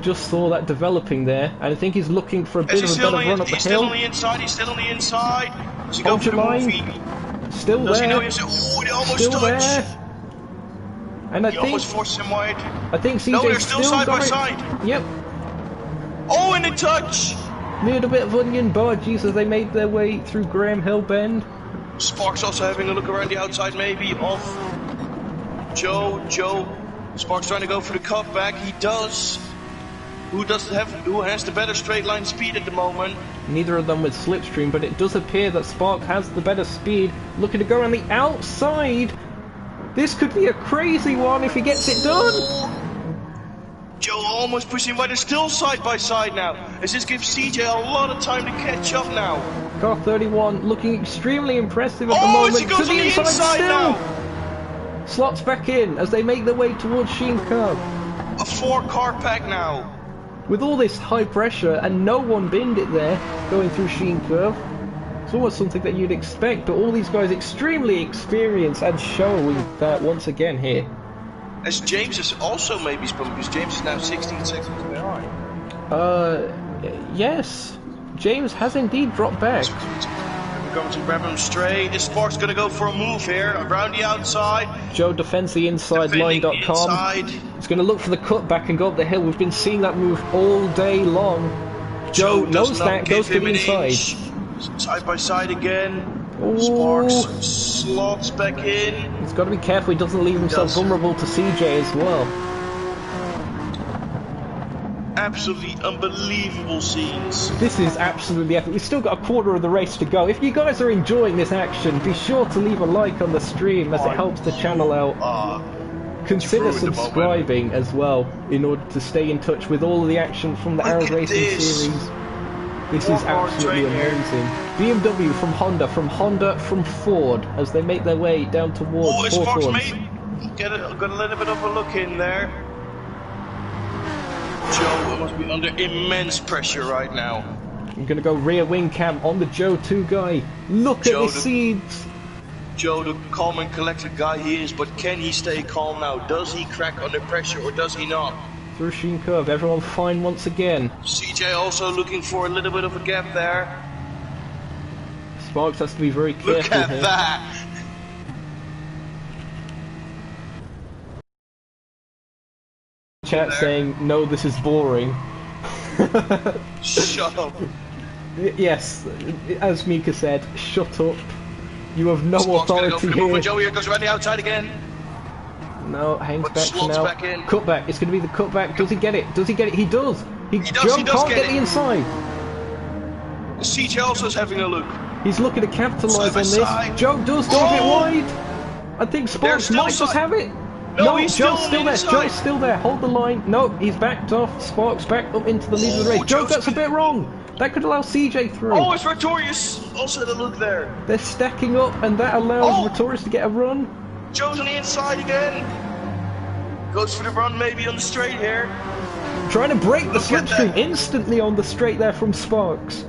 Just saw that developing there. And I think he's looking for a bit of a better run up the hill. He's still on the inside, he's still on the inside. Does he go for the movie? Still there. Does he know he's... Oh, they almost still touched! There. And I he think... almost forced him wide. I think CJ no, they're still side by side. Yep. Oh, and a touch! Neared a bit of onion budgies as they made their way through Graham Hill Bend. Sparks also having a look around the outside maybe of Joe Sparks trying to go for the cutback. He does. Who has the better straight line speed at the moment? Neither of them with slipstream, but it does appear that Spark has the better speed. Looking to go around the outside. This could be a crazy one if he gets it done. Joe almost pushing, but they're still side by side now. As this gives CJ a lot of time to catch up now. Car 31 looking extremely impressive at the moment. She goes to on the inside still. now. Slots back in as they make their way towards Sheen Curve. A 4-car pack now. With all this high pressure and no one binned it there, going through Sheen Curve, it's almost something that you'd expect, but all these guys extremely experienced and showing that once again here. As James is also maybe spun, because James is now 16 seconds behind. Yes. James has indeed dropped back. We're going to grab him straight. This Spark's going to go for a move here, around the outside. Joe defends the inside line.com. He's going to look for the cutback and go up the hill. We've been seeing that move all day long. Joe knows that, goes to the inside. Side by side again. Ooh. Sparks slots back in. He's got to be careful he doesn't leave himself vulnerable to CJ as well. Absolutely unbelievable scenes. This is absolutely epic. We've still got a quarter of the race to go. If you guys are enjoying this action, be sure to leave a like on the stream as it helps the channel out. Consider subscribing as well in order to stay in touch with all of the action from the ARS Racing series. This is absolutely amazing. BMW from Honda from Ford as they make their way down towards Hawthorne. Got a little bit of a look in there. Joe must be under immense pressure right now. I'm going to go rear wing cam on the Joe 2 guy. Look at the seeds. Joe, the calm and collected guy he is, but can he stay calm now? Does he crack under pressure or does he not? Through Sheen Curve, everyone fine once again. CJ also looking for a little bit of a gap there. Sparks has to be very careful. Look at here. that! Chat saying, no, this is boring. Shut up. Yes, as Mika said, shut up. You have no Sparks authority go here. Joe here goes around the outside again. No, hangs But back for now. back in. Cutback, it's going to be the cutback. Does he get it? Does he get it? He does! He does, Joe he does can't get get it. the inside. CJ also is having a look. He's looking to capitalise on Side. this. Joe does go a bit wide. I think Sparks might just have it. No, he's Joe's still there. inside. Joe's still there. Hold the line. No, he's backed off. Sparks back up into the lead of the race. Joe, that's a bit wrong. That could allow CJ through. Oh, it's Pretorius also had a look there. They're stacking up, and that allows Pretorius to get a run. Joe's on the inside again. Goes for the run maybe on the straight here. Trying to break the Look at slipstream that. instantly on the straight there from Sparks.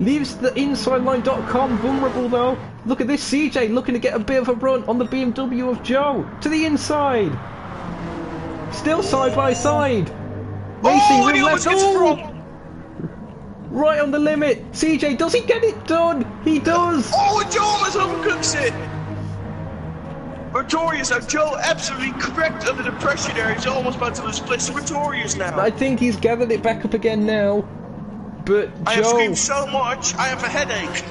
Leaves the inside line.com vulnerable though. Look at this, CJ looking to get a bit of a run on the BMW of Joe. To the inside. Still side by side. Racing and he real almost left. gets it Oh! wrong. Right on the limit. CJ, does he get it done? He does. Oh, and Joe almost overcooks it. Pretorius, now Joe absolutely correct under the pressure there. He's almost about to lose place to Pretorius now. I think he's gathered it back up again now. But I have Joe, screamed so much, I have a headache.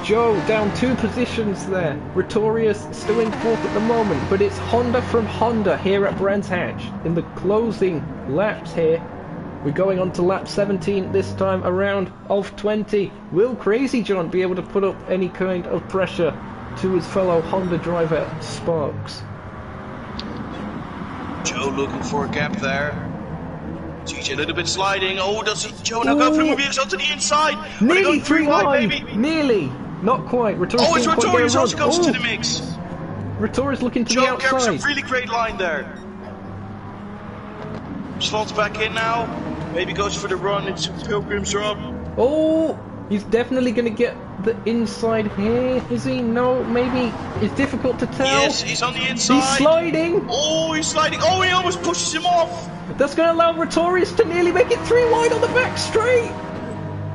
Joe down 2 positions there. Pretorius still in 4th at the moment, but it's Honda from Honda here at Brands Hatch in the closing laps here. We're going on to lap 17 this time around of 20. Will Crazy John be able to put up any kind of pressure to his fellow Honda driver Sparks? Joe looking for a gap there. CJ a little bit sliding. Oh, does he? Joe now go for the move onto the inside. Nearly 3 wide. Nearly. Not quite. Pretorius Oh, it's didn't quite get a Pretorius run. also comes Oh, to the mix. Pretorius looking to the Joe carries a outside. really great line there. Slots back in now. Maybe goes for the run into Pilgrim's Run. Oh, he's definitely going to get the inside here. Is he? No, maybe. It's difficult to tell. Yes, he's on the inside. He's sliding. Oh, he's sliding. Oh, he almost pushes him off. That's going to allow Pretorius to nearly make it 3 wide on the back straight.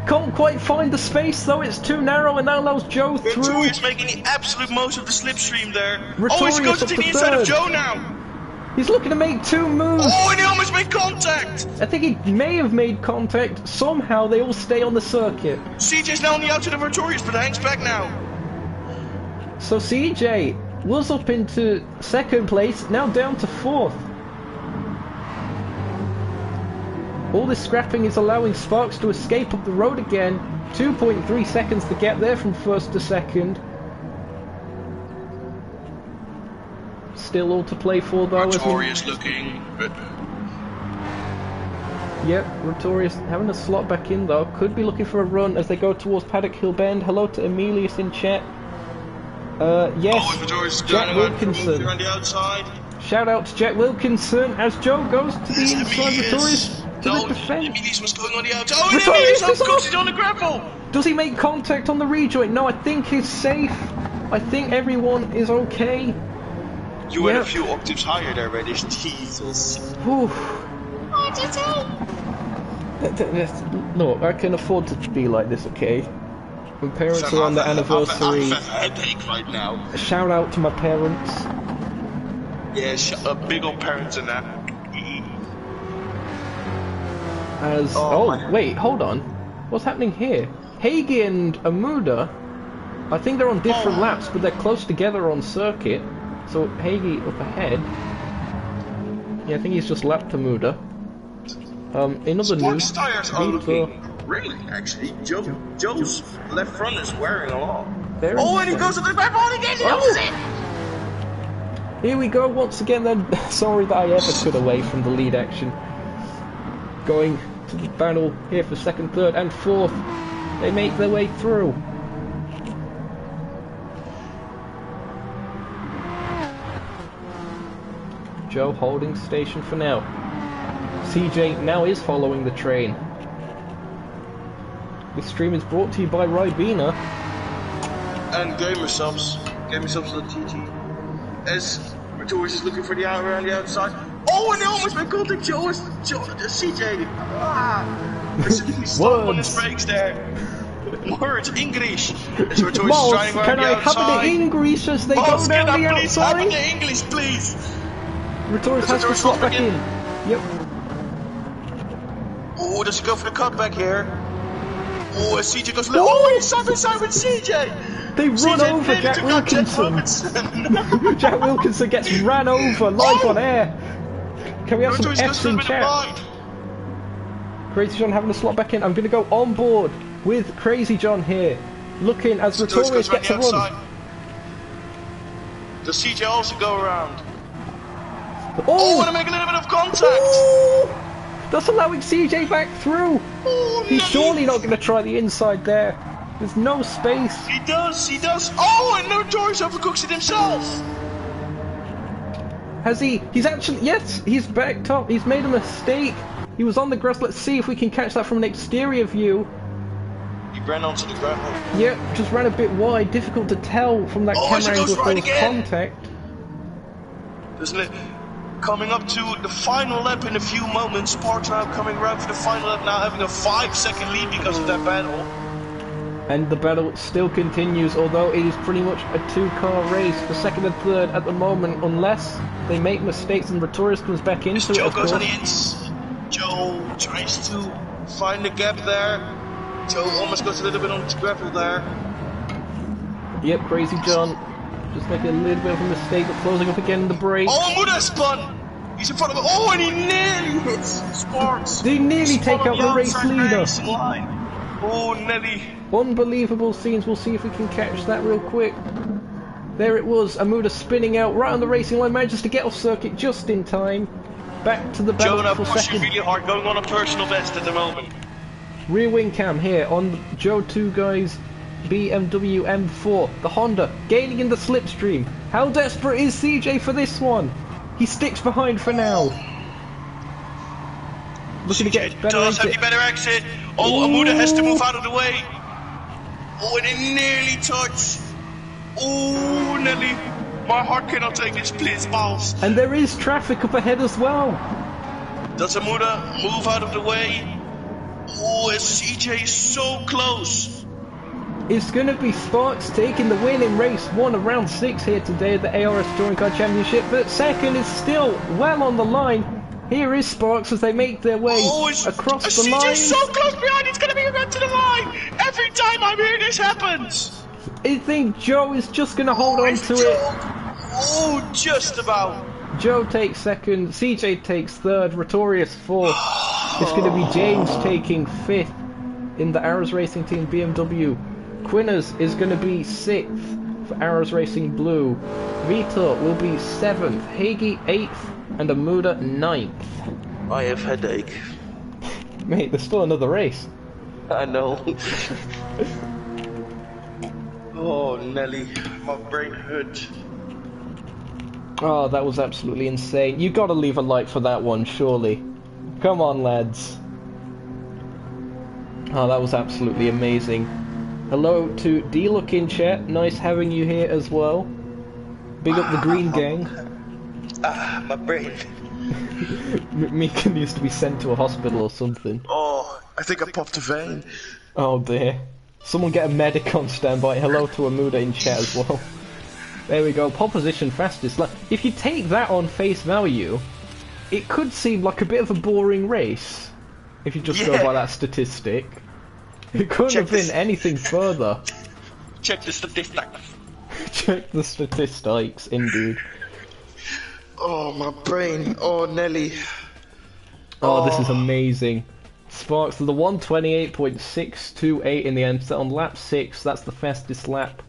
Can't quite find the space though. It's too narrow, and that allows Joe through. Pretorius making the absolute most of the slipstream there. Pretorius he's going to up take to the inside of third. Joe now. He's looking to make 2 moves. Oh, and he almost made contact. I think he may have made contact. Somehow they all stay on the circuit. CJ's now on the outside of Pretorius, but hangs back now. So CJ was up into 2nd place, now down to 4th. All this scrapping is allowing Sparks to escape up the road again. 2.3 seconds to get there from first to second. Still all to play for though. Notorious looking. Yep, Notorious having a slot back in though. Could be looking for a run as they go towards Paddock Hill Bend. Hello to Emilius in chat. Yes, Jack Wilkinson. On the outside. Shout out to Jack Wilkinson as Joe goes to the inside. Notorious to the defense. Emilius was going on the outside. Oh, Emilius, of course, he's on the gravel. Does he make contact on the rejoin? No, I think he's safe. I think everyone is okay. You went a few octaves higher there, Reddish. Jesus. Whew. What did you say? Look, I can afford to be like this, okay? My parents are on the anniversary. I have a headache right now. Shout out to my parents. Yeah, big old parents in that. As wait, hold on. What's happening here? Hagi and Amuda, I think they're on different laps, but they're close together on circuit. So Hagi up ahead. Yeah, I think he's just lapped Amuda. In other news, tires are looking really, actually. Joe's left front is wearing a lot. And he goes to the back on again. He loves it. Here we go once again. Then sorry that I ever cut away from the lead action. Going to the battle here for second, third, and fourth. They make their way through. Joe holding station for now. CJ now is following the train. This stream is brought to you by Ribena. And Gamer Subs. Gamer Subs on the TT. As Notorious is looking for the out around the outside. Oh, and they almost made contact. CJ. Specifically stopped on his brakes there. Words, English. As Notorious is trying around can the I outside. have the English as they go down the outside? Have the English, please. Notorious has to slot back in. Yep. Oh, does he go for the cutback here? Oh, as CJ goes. Oh, he's side by side with CJ. They run over Jack Wilkinson. Jack Wilkinson gets ran over live on air. Can we have some F's in chat? Crazy John having a slot back in. I'm going to go on board with Crazy John here. Looking as Notorious gets a run. Does CJ also go around? Oh, and I make a little bit of contact. Oh, that's allowing CJ back through. He's surely not going to try the inside there. There's no space. He does. Oh, and Notorious overcooks it himself. Has he? He's actually, yes, he's backed up. He's made a mistake. He was on the grass. Let's see if we can catch that from an exterior view. He ran onto the gravel. Yep, just ran a bit wide. Difficult to tell from that camera angle if there was contact. Doesn't it? Coming up to the final lap in a few moments. Sparks now coming around for the final lap now, having a 5-second lead because of that battle. And the battle still continues, although it is pretty much a 2-car race for second and third at the moment, unless they make mistakes and Notorious comes back into it. Joe goes on the ins. Joe tries to find the gap there. Joe almost goes a little bit on the gravel there. Yep, Crazy John just making a little bit of a mistake, but closing up again in the break. Oh, Muda spun! He's in front of him. Oh, and he nearly hits Sparks. They nearly take out the race leader. Oh, Nelly. Unbelievable scenes. We'll see if we can catch that real quick. There it was. Amuda spinning out right on the racing line. Manages to get off circuit just in time. Back to the battle Joe now for pushing second. really hard, going on a personal best at the moment. Rear wing cam here on Joe 2 guys. BMW M4, the Honda, gaining in the slipstream. How desperate is CJ for this one? He sticks behind for now. Looking to get better exit. Have the better exit. Oh, Amuda has to move out of the way. Oh, and it nearly touched. Oh, Nelly. My heart cannot take this, please, balls. And there is traffic up ahead as well. Does Amuda move out of the way? Oh, CJ is so close. It's going to be Sparks taking the win in race 1 of round 6 here today at the ARS Touring Car Championship, but second is still well on the line. Here is Sparks as they make their way across the line. CJ's so close behind, it's going to be a run to the line. Every time I'm here, this happens. I think Joe is just going to hold on to it. Oh, just about. Joe takes second, CJ takes third, Notorious fourth. It's going to be James taking 5th in the ARS Racing Team BMW. Quinners is going to be 6th for ARS Racing Blue. Vitor will be 7th. Hagi 8th. And Amuda 9th. I have headache. Mate, there's still another race. I know. Oh, Nelly, my brain hurt. Oh, that was absolutely insane. You gotta leave a like for that one, surely. Come on, lads. Oh, that was absolutely amazing. Hello to D-Look in chat. Nice having you here as well. Big up the Green Gang. My brain. Mika needs to be sent to a hospital or something. Oh, I think I popped a vein. Oh dear. Someone get a medic on standby. Hello to Amuda in chat as well. There we go. Pole position fastest lap. If you take that on face value, it could seem like a bit of a boring race. If you just go by that statistic. It couldn't have been anything further. Check the statistics. Check the statistics, indeed. Oh, my brain. Oh, Nelly. Oh, this is amazing. Sparks to the 128.628 in the end, set on lap 6. That's the fastest lap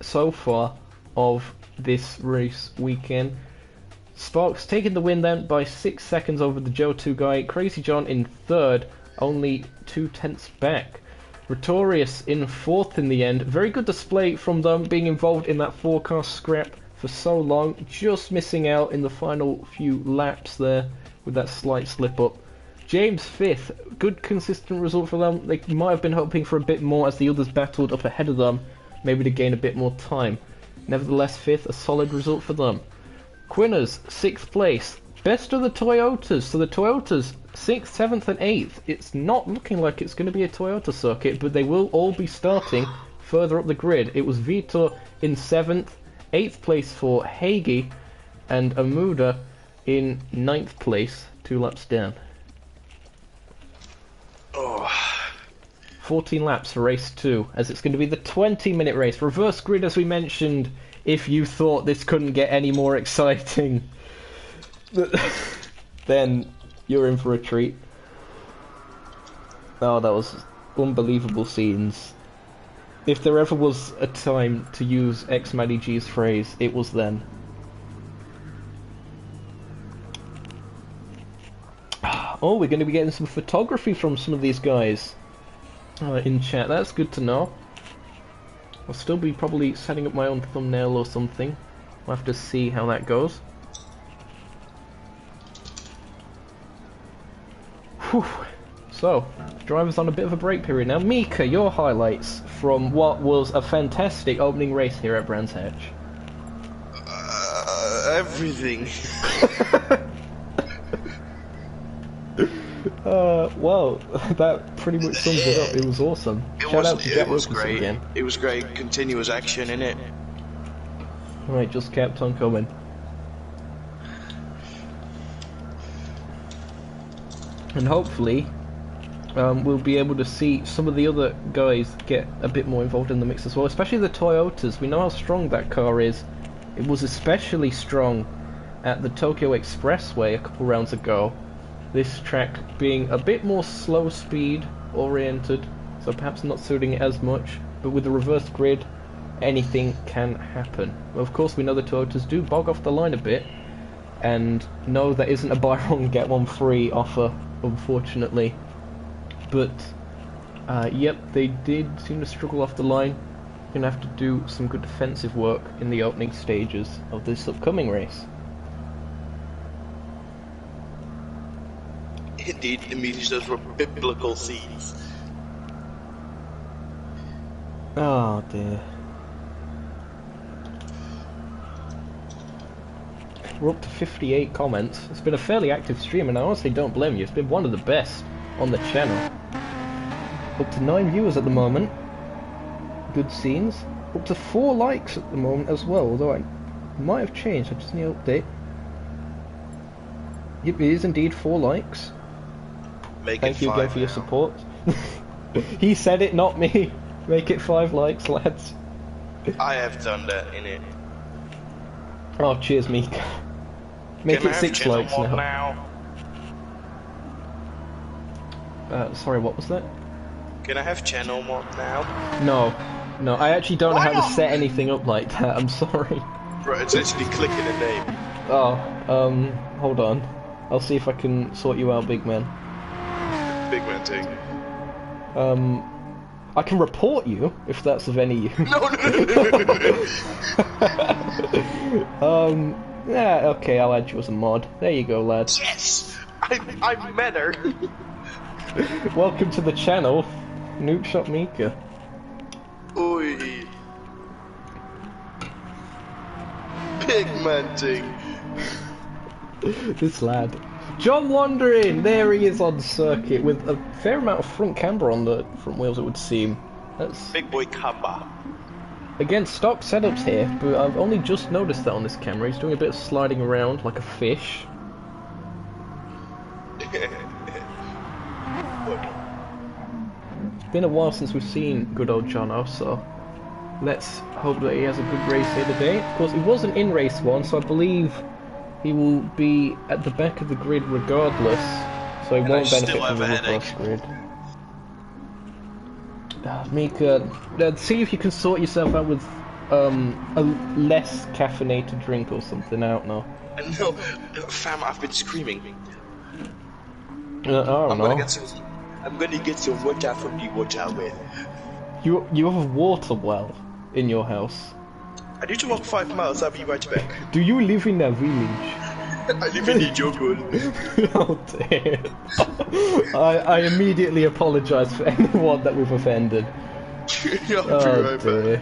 so far of this race weekend. Sparks taking the win then by 6 seconds over the Joe 2 guy. Crazy John in 3rd, only 2/10 back. Pretorius in 4th in the end. Very good display from them, being involved in that forecast scrap for so long. Just missing out in the final few laps there with that slight slip up. James 5th, good consistent result for them. They might have been hoping for a bit more as the others battled up ahead of them, maybe to gain a bit more time. Nevertheless, 5th, a solid result for them. Quinners, 6th place. Best of the Toyotas. So the Toyotas, 6th, 7th and 8th. It's not looking like it's going to be a Toyota circuit, but they will all be starting further up the grid. It was Vitor in 7th, 8th place for Hagi, and Amuda in 9th place, 2 laps down. 14 laps for race 2, as it's going to be the 20-minute race. Reverse grid, as we mentioned, if you thought this couldn't get any more exciting, then you're in for a treat. Oh, that was unbelievable scenes. If there ever was a time to use X-Matty G's phrase, it was then. Oh, we're going to be getting some photography from some of these guys in chat. That's good to know. I'll still be probably setting up my own thumbnail or something. We'll have to see how that goes. Whew. So, drivers on a bit of a break period now. Mika, your highlights from what was a fantastic opening race here at Brands Hatch. Everything. Well, that pretty much sums it up. It was awesome. Shout out to Jack Wilkinson great. again. It was great. Continuous action, innit? Right, just kept on coming. And hopefully, we'll be able to see some of the other guys get a bit more involved in the mix as well, especially the Toyotas. We know how strong that car is. It was especially strong at the Tokyo Expressway a couple rounds ago. This track being a bit more slow speed oriented, so perhaps not suiting it as much, but with the reverse grid, anything can happen. Well, of course, we know the Toyotas do bog off the line a bit, and no, that isn't a buy one get one free offer, unfortunately. But yep, they did seem to struggle off the line. Gonna have to do some good defensive work in the opening stages of this upcoming race. Indeed, immediately those were biblical scenes. Oh dear. We're up to 58 comments. It's been a fairly active stream, and I honestly don't blame you. It's been one of the best on the channel. Up to 9 viewers at the moment. Good scenes. Up to 4 likes at the moment as well, although I might have changed. I just need to update. Yep, it is indeed 4 likes. Thank you again for your support. He said it, not me. Make it 5 likes, lads. I have done that, innit? Oh, cheers, Mika. Make it 6 likes now. Sorry, what was that? Can I have channel mod now? No, I actually don't know Why how to not? set anything up like that. I'm sorry. Bro, it's literally clicking a name. Oh, hold on. I'll see if I can sort you out, big man. Big man thing. I can report you if that's of any use. No. Yeah, okay, I'll add you as a mod. There you go, lad. Yes! I'm better. Welcome to the channel, Nukeshot Media. Oi. Pigmenting. This lad. John Wandering! There he is on circuit with a fair amount of front camber on the front wheels, it would seem. That's Big boy camber. again stock setups here, but I've only just noticed that on this camera. He's doing a bit of sliding around like a fish. It's been a while since we've seen good old Jono, so let's hope that he has a good race here today. Of course, he wasn't in race 1, so I believe he will be at the back of the grid regardless, so he won't benefit from the reverse grid. Mika, see if you can sort yourself out with a less caffeinated drink or something out now. No, fam, I've been screaming. I don't know. I'm gonna get some water from the water well. You have a water well in your house. I need to walk 5 miles, I'll be right back. Do you live in a village? I live in the jungle. Oh dear. I immediately apologise for anyone that we've offended. Oh dear.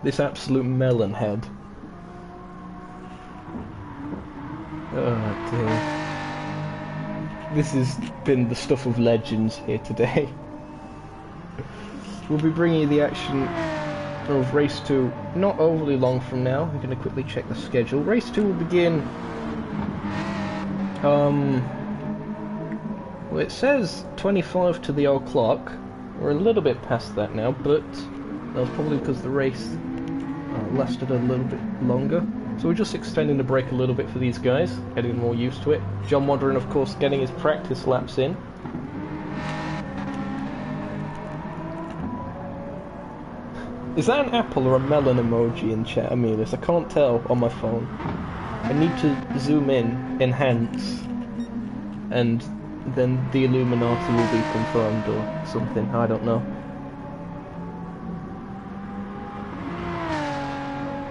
This absolute melon head. Oh dear. This has been the stuff of legends here today. We'll be bringing you the action of race 2 not overly long from now. I'm going to quickly check the schedule. Race 2 will begin well, it says 25 to the o'clock. We're a little bit past that now, but that was probably because the race lasted a little bit longer. So we're just extending the break a little bit for these guys, getting more used to it. John Wandering, of course, getting his practice laps in. Is that an apple or a melon emoji in chat, Amelis? I can't tell on my phone. I need to zoom in, enhance, and then the Illuminati will be confirmed or something, I don't know.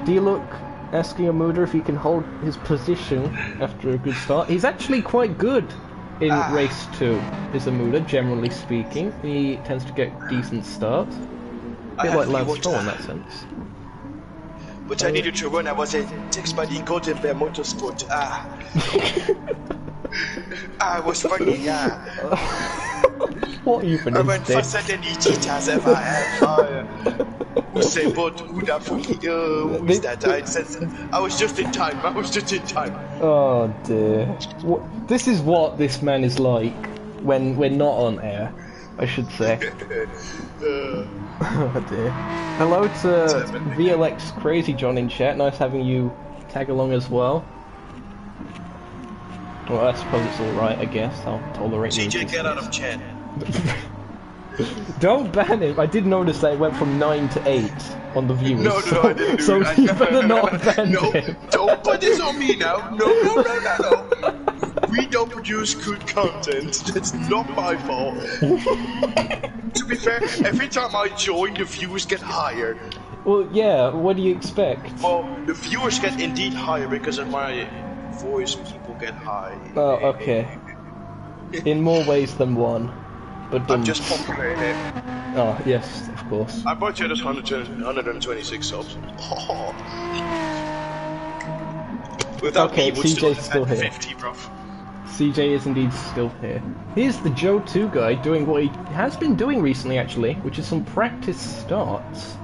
D-Look asking Amuda if he can hold his position after a good start. He's actually quite good in race 2, is Amuda, generally speaking. He tends to get decent starts. A bit like Lance Stroll in that sense. But I needed to run, I was text by the Golden Bear Motorsport. I was funny, What even I is went this? faster than the cheetahs ever have. Who say, but who is that? I was just in time, Oh dear. This is what this man is like when we're not on air, I should say. Oh dear. Hello to VLX Crazy John in chat, nice having you tag along as well. Well, I suppose it's alright, I guess. I'll tolerate you. CJ, get out of chat. Don't ban him! I did notice that it went from 9 to 8 on the viewers. No, I didn't do so it. you better not ban him. Don't put this on me now. No. We don't produce good content. That's not my fault. To be fair, every time I join, the viewers get higher. Well, yeah, what do you expect? Well, the viewers get indeed higher because of my voice. People get high. Oh, okay. In more ways than one. But I'm just popular in it. Oh, yes, of course. I bought you this 126 subs. Without Okay, me, we'd CJ's still here. 50, bro. CJ is indeed still here. Here's the Joe 2 guy doing what he has been doing recently, actually, which is some practice starts.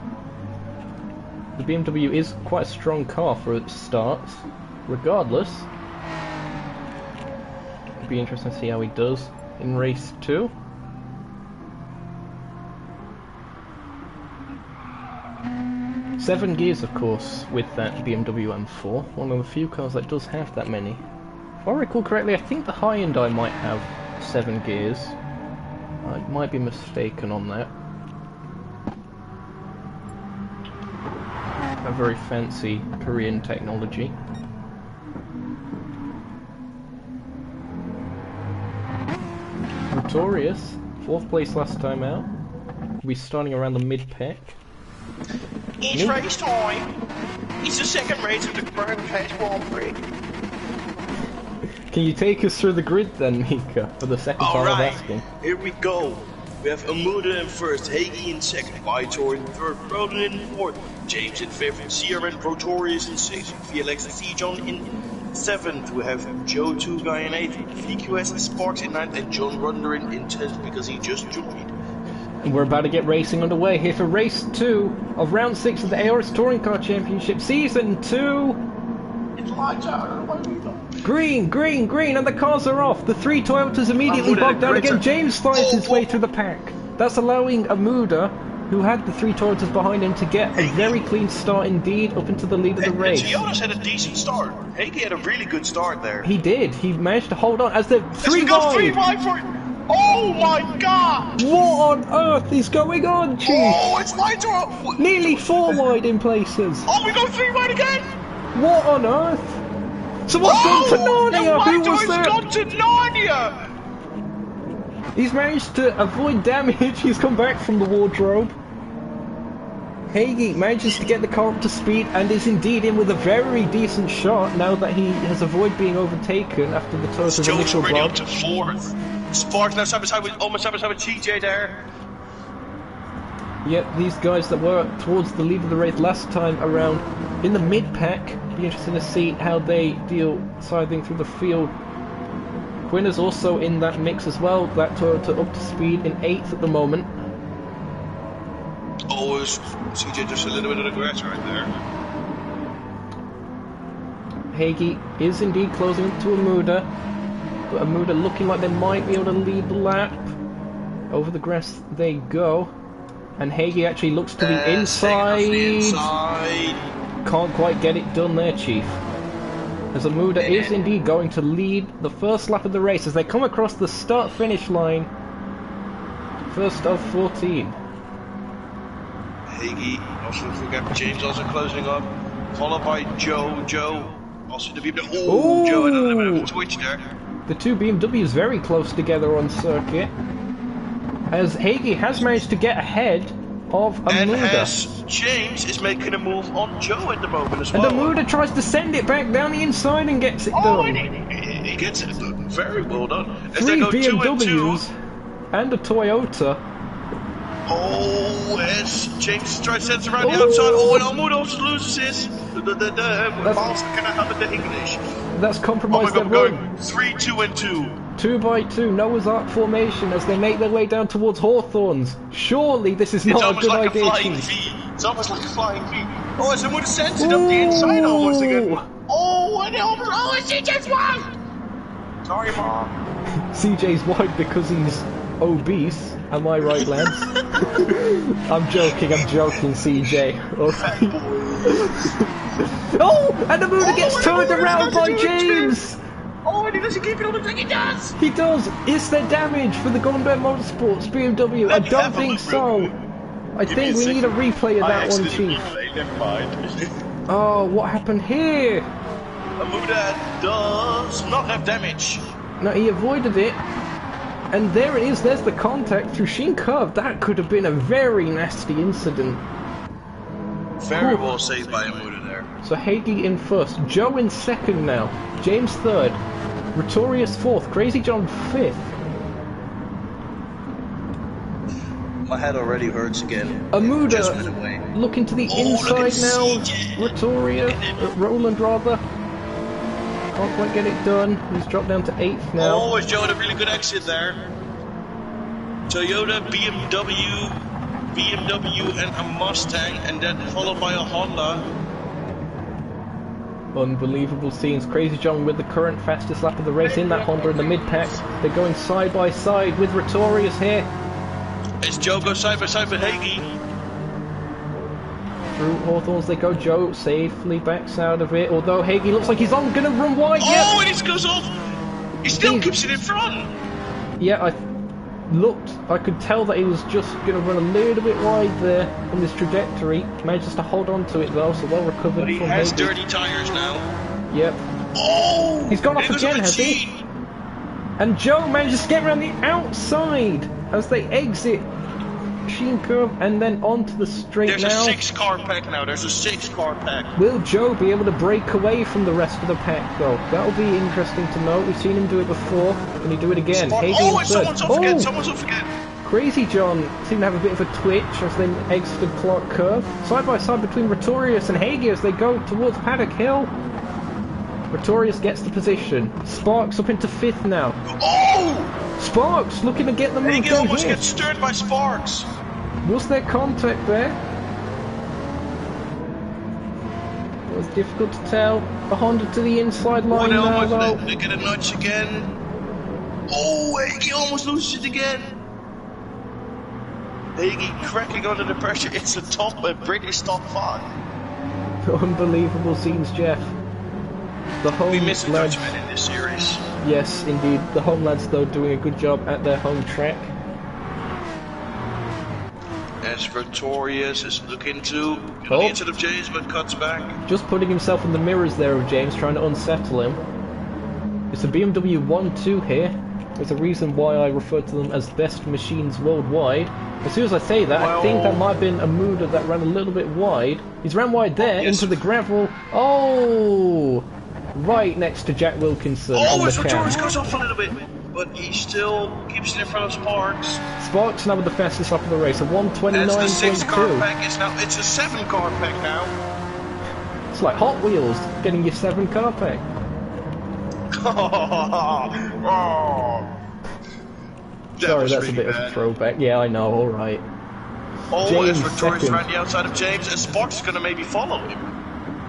The BMW is quite a strong car for its starts, regardless. It'll be interesting to see how he does in race 2. Seven gears, of course, with that BMW M4. One of the few cars that does have that many. If I recall correctly, I think the Hyundai might have 7 gears. I might be mistaken on that. A very fancy Korean technology. Notorious, 4th place last time out. We're starting around the mid-pack. It's race time! It's the second race of the Budapest Grand Prix. Can you take us through the grid then, Mika, for the second time of asking? Here we go. We have Amuda in first, Hagi in second, Vitor in third, Broden in fourth, James in fifth, CRN Protorius in sixth, VLX and C-John in seventh. We have Joe 2 guy in eighth, VQS and Sparks in ninth, and John Runderin in 10th because he just joined. And we're about to get racing underway here for race 2 of round 6 of the ARS Touring Car Championship Season 2. It's lights out. Green, green, green, and the cars are off. The 3 Toyotas immediately bogged down again. James finds his way through the pack. That's allowing Amuda, who had the 3 Toyotas behind him, to get a very clean start indeed up into the lead of the race. Toyotas had a decent start. Hagi had a really good start there. He did. He managed to hold on as the 3 wide. 3 wide for it. Oh my god! What on earth is going on, Chief? Oh, it's lights out. Nearly 4 wide in places. Oh, we go 3 wide again. What on earth? Someone's gone to Narnia! Who was that? Gone to Narnia! He's managed to avoid damage. He's come back from the wardrobe. Hagi manages to get the car up to speed and is indeed in with a very decent shot now that he has avoided being overtaken after the Toyota's initial already block. Up to 4th. Sparks now almost side by side with TJ there. Yep, these guys that were towards the lead of the race last time around in the mid-pack. Be interesting to see how they deal siding through the field. Quinn is also in that mix as well. That Toyota up to speed in 8th at the moment. Oh, it was CJ just a little bit of the grass right there. Hagi is indeed closing up to Amuda. But Amuda looking like they might be able to lead the lap. Over the grass they go. And Hagi actually looks to the inside. Can't quite get it done there, Chief. As Amuda is indeed going to lead the first lap of the race as they come across the start-finish line. First of 14. Hagi, also don't forget James also closing up. Followed by Joe. Joe also the BMW. Oh, Joe had a little bit of a twitch there. The 2 BMWs very close together on circuit. As Hagi has managed to get ahead of Amuda. And as James is making a move on Joe at the moment as well. And Amuda tries to send it back down the inside and gets it done. He gets it done. Very well done. As 3 they go BMWs and a Toyota. Oh, as James tries to send it around the outside. Oh, and Amuda also loses his. The English. That's compromised their going run. 3, 2, and 2. 2 by 2, Noah's Ark formation as they make their way down towards Hawthorns. Surely this is not a good idea, Chief. It's almost like a flying V. Oh, it's Amuda sends it up the inside almost again. Oh, and over. Oh, it's CJ's wide. Sorry, Mom. CJ's wide because he's obese. Am I right, lads? I'm joking, CJ. Oh, and Amuda gets turned around by James! Oh, and he doesn't keep it on the thing, he does! He does! Is there damage for the Nukeshot Motorsports BMW? I don't think so. I think we need a replay of that one, Chief. Never mind. Oh, what happened here? Amuda does not have damage. No, he avoided it. And there it is, there's the contact through Sheen Curve. That could have been a very nasty incident. Very well saved by Amuda there. So Hagi in first, Joe in second now, James third, Retorius fourth, Crazy John fifth. My head already hurts again. Amuda looking to the inside now, Roland rather. Can't quite get it done. He's dropped down to 8th now. Oh, it's Joe had a really good exit there. Toyota, BMW, and a Mustang, and then followed by a Honda. Unbelievable scenes. Crazy John with the current fastest lap of the race in that Honda in the mid-pack. They're going side by side with Retorius here. As Joe goes side by side with Hagi. Through Hawthorns they go. Joe safely backs out of it, although Hagi looks like he's gonna run wide. Oh, and he goes off! He still keeps it in front! Yeah, I could tell that he was just going to run a little bit wide there on this trajectory. Manages to hold on to it though, so well recovered But he from has Hagee. dirty tires now. Yep. Oh! He's gone off There goes again, a has he? machine. And Joe manages to get around the outside as they exit Machine Curve and then onto the straight There's now. a 6-car pack now. There's a 6-car pack. Will Joe be able to break away from the rest of the pack though? That'll be interesting to know. We've seen him do it before. Can he do it again? Oh, and someone's off again. Someone's off again. Crazy John seemed to have a bit of a twitch as they exited Clark Curve. Side by side between Pretorius and Hagee as they go towards Paddock Hill. Pretorius gets the position. Sparks up into 5th now. Oh! Sparks looking to get the move Hagee done almost here. gets stirred by Sparks. Was there contact there? It was difficult to tell. A Honda to the inside line now though. They get a nudge again. Oh, Hagee almost loses it again. Hagee cracking under the pressure. It's a British top 5. Unbelievable scenes, Jeff. The home We miss a lads, Dutchman in this series. yes, indeed. The home lads, though, doing a good job at their home track. As Pretorius is looking to Oh. on the inside of James, but cuts back. Just putting himself in the mirrors there of James, trying to unsettle him. It's a BMW 1-2 here. There's a reason why I refer to them as best machines worldwide. As soon as I say that, I think that might have been a Muda that ran a little bit wide. He's ran wide there, yes. into the gravel. Oh! Right next to Jack Wilkinson on the As Pretorius cam. goes off a little bit, but he still keeps it in front of Sparks. Sparks now with the fastest lap of the race, a As the 6-car 129.2. pack is now, it's a 7-car pack now. It's like Hot Wheels, getting your 7-car pack. Oh. Sorry, that's a bit of a throwback. Yeah, I know, alright. Oh, James as Pretorius second. ran the outside of James, and Sparks is going to maybe follow him.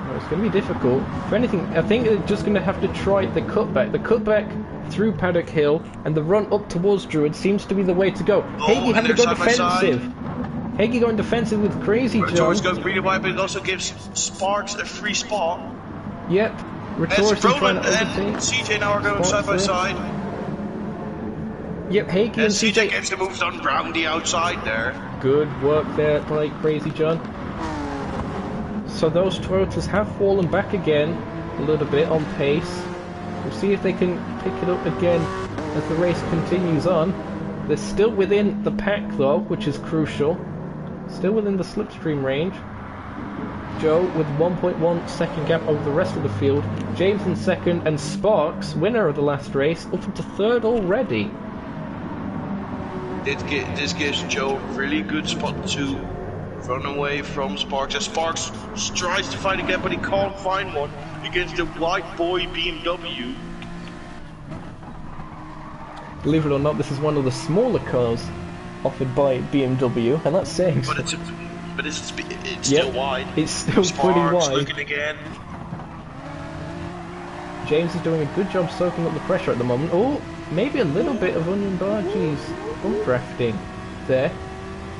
Well, it's going to be difficult. If anything, I think they're just going to have to try the cutback. The cutback through Paddock Hill and the run up towards Druid seems to be the way to go. Hagee having to go they're side by side. defensive. Hagee going defensive with Crazy John. Pretorius goes really wide, but it also gives Sparks a free spot. Yep. As Pretorius trying Roland to and overtake. CJ now are going Sparks side by there. side. Yep, Hagee and And CJ CJ. gets the moves done round the outside there. Good work there by Crazy John. So those Toyotas have fallen back again a little bit on pace. We'll see if they can pick it up again as the race continues on. They're still within the pack though, which is crucial. Still within the slipstream range. Joe with 1.1 second gap over the rest of the field. James in second, and Sparks, winner of the last race, up into 3rd already. This gives Joe a really good spot to run away from Sparks. As Sparks tries to find a gap, but he can't find one against the white boy BMW. Believe it or not, this is one of the smaller cars offered by BMW, and that's saying But so. it's Yep, still wide. it's still Sparks pretty wide. looking again. James is doing a good job soaking up the pressure at the moment. Oh, maybe a little bit of onion barges bump drafting there.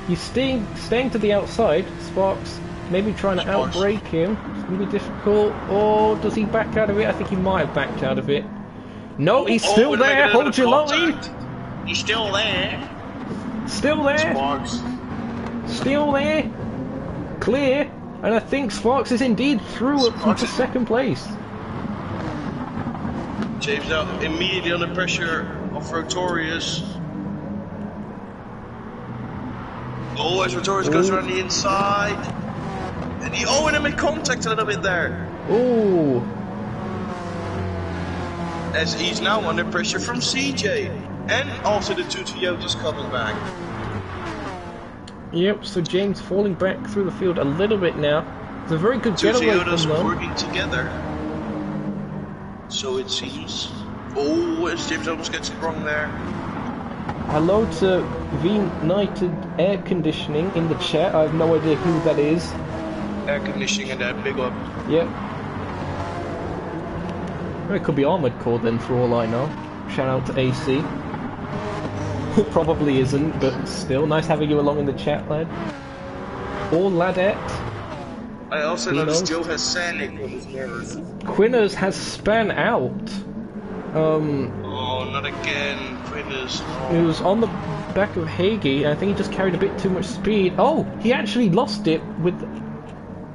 He's staying to the outside. Sparks maybe trying to Sparks. outbrake him. It's going to be difficult. Or does he back out of it? I think he might have backed out of it. No, he's still and they're there. making Hold your line. contact. He's still there. Still there. Sparks. Still there. Clear. And I think Sparks is indeed through up Sparks into is- 2nd place. James now immediately under pressure of Rotorius. Oh, as Rotorius goes around the inside. And he, and they make contact a little bit there. Ooh. As he's now under pressure from CJ. And also the 2 Toyotas coming back. Yep, so James falling back through the field a little bit now. It's a very good 2 getaway Toyotas from them. working together. So it seems. Oh, as James almost gets it wrong there. Hello to V-United Air Conditioning in the chat. I have no idea who that is. Air conditioning and that big up. Yep. It could be Armored Core then, for all I know. Shout out to AC. Probably isn't, but still, nice having you along in the chat, lad. Or ladette. I also Who noticed knows? Joe has sanding on his mirrors. Quinners has span out. Oh, not again. Quinn goodness. He was on the back of Hagee, and I think he just carried a bit too much speed. Oh, he actually lost it with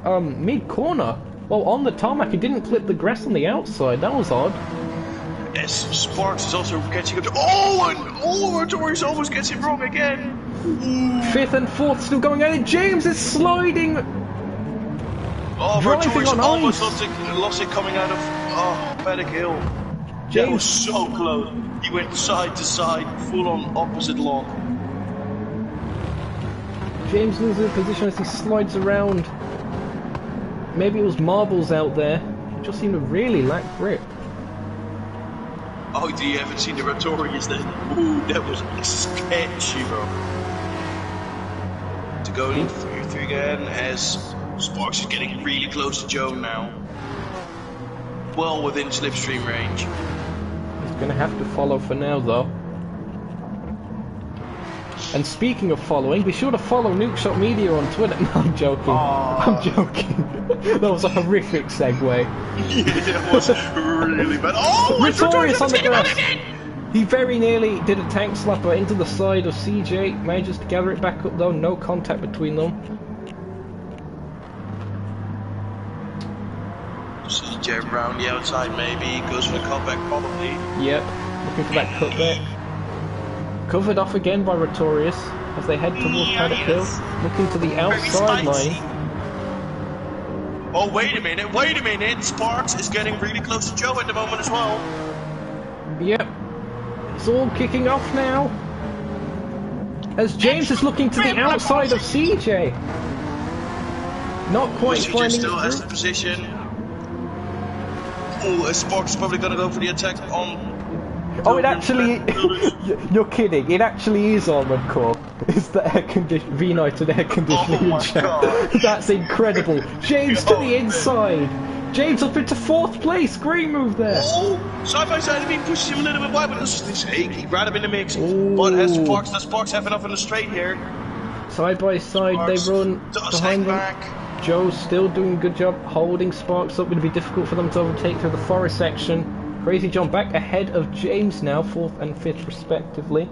mid-corner. Well, on the tarmac, he didn't clip the grass on the outside. That was odd. Yes, Sparks is also catching up. Oh, Torres almost gets it wrong again. Fifth and fourth still going at it. James is sliding. Oh, Driving Torres on almost ice. lost it coming out of Paddock Hill. That was so close. He went side to side, full on opposite lock. James loses position as he slides around. Maybe it was marbles out there. It just seemed to really lack grip. Oh, do you haven't seen the Rotorius then? Ooh, that was sketchy, bro. To go in 3-3 again as Sparks is getting really close to Joe now. Well within slipstream range. He's going to have to follow for now, though. And speaking of following, be sure to follow Nukeshot Media on Twitter. No, I'm joking. I'm joking. That was a horrific segue. Yeah, it was really bad. Oh, Notorious on the grass. He very nearly did a tank slapper into the side of CJ. Manages to gather it back up though. No contact between them. CJ around the outside maybe. Goes for the cutback probably. Yep. Looking for that cutback. Covered off again by Rotorius as they head towards Paddock Hill. Looking to the outside line. Oh, wait a minute. Sparks is getting really close to Joe at the moment as well. Yep. It's all kicking off now. As James is looking to the outside of CJ. Not quite CJ finding still has the it. position. Oh, Sparks is probably going to go for the attack on... Oh, it actually... You're kidding. It actually is Armored Core. It's the air condition... V-Nighted air conditioning in chat. That's incredible. James to the inside. James up into 4th place. Great move there. Oh, side by side, he pushes him a little bit wide, but this is he ran him in the mix. Ooh. But as does Sparks have enough in the straight here? Side by side, Sparks they run behind them. back. Joe's still doing a good job holding Sparks up. Going to be difficult for them to overtake through the forest section. Crazy John back ahead of James now, 4th and 5th respectively.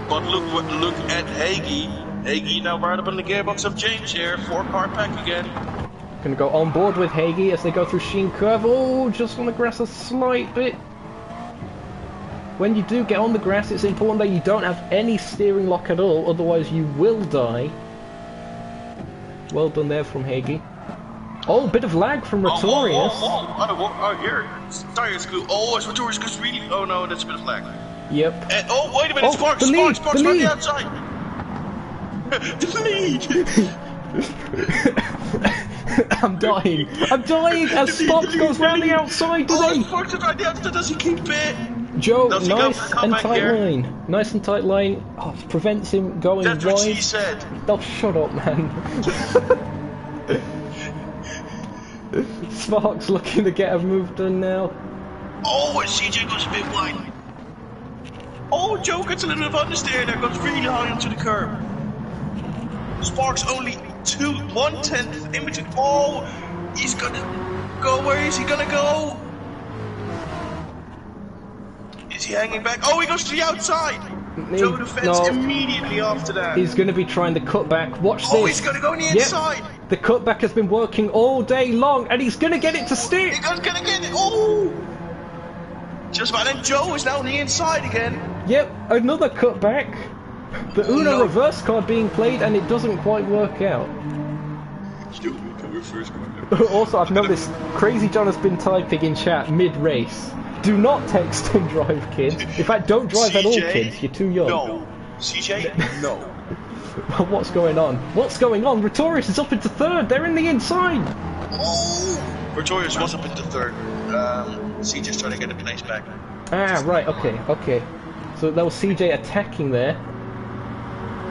But look at Hagee. Hagee now right up in the gearbox of James here. 4-car pack again. Gonna go on board with Hagee as they go through Sheen Curve. Oh, just on the grass a slight bit. When you do get on the grass, it's important that you don't have any steering lock at all, otherwise you will die. Well done there from Hagee. Oh, bit of lag from Rotorius. Oh, here. Tires go. Oh, it's Rotorius goes really... Oh no, that's a bit of lag. Yep. And, oh, wait a minute, Sparks on the outside. The lead. I'm dying as Sparks goes round the outside today. Sparks is right the outside, does he keep it? Joe, nice and tight line. Nice and tight line. Oh, prevents him going wide. That's what she said. Oh, shut up, man. Sparks looking to get a move done now. Oh, and CJ goes a bit wide. Oh, Joe gets a little bit of understeer there, goes really high onto the curb. Sparks only 1/10 in between. Oh, he's gonna go. Where is he gonna go? Is he hanging back? Oh, he goes to the outside. Joe defends immediately after that. He's going to be trying the cutback. Watch this. Oh, he's going to go on the inside. The cutback has been working all day long, and he's going to get it to stick. He's going to get it. Oh! Just about. And Joe is now on the inside again. Yep, another cutback. The Uno reverse card being played, and it doesn't quite work out. Also, I've noticed Crazy John has been typing in chat mid-race. Do not text and drive, kids. In fact, don't drive at all, kids. You're too young. No. CJ? No. What's going on? What's going on? Rotorius is up into 3rd. They're in the inside. Oh! Rotorius was up into 3rd. CJ's trying to get the place back. Ah, right. Okay. So that was CJ attacking there.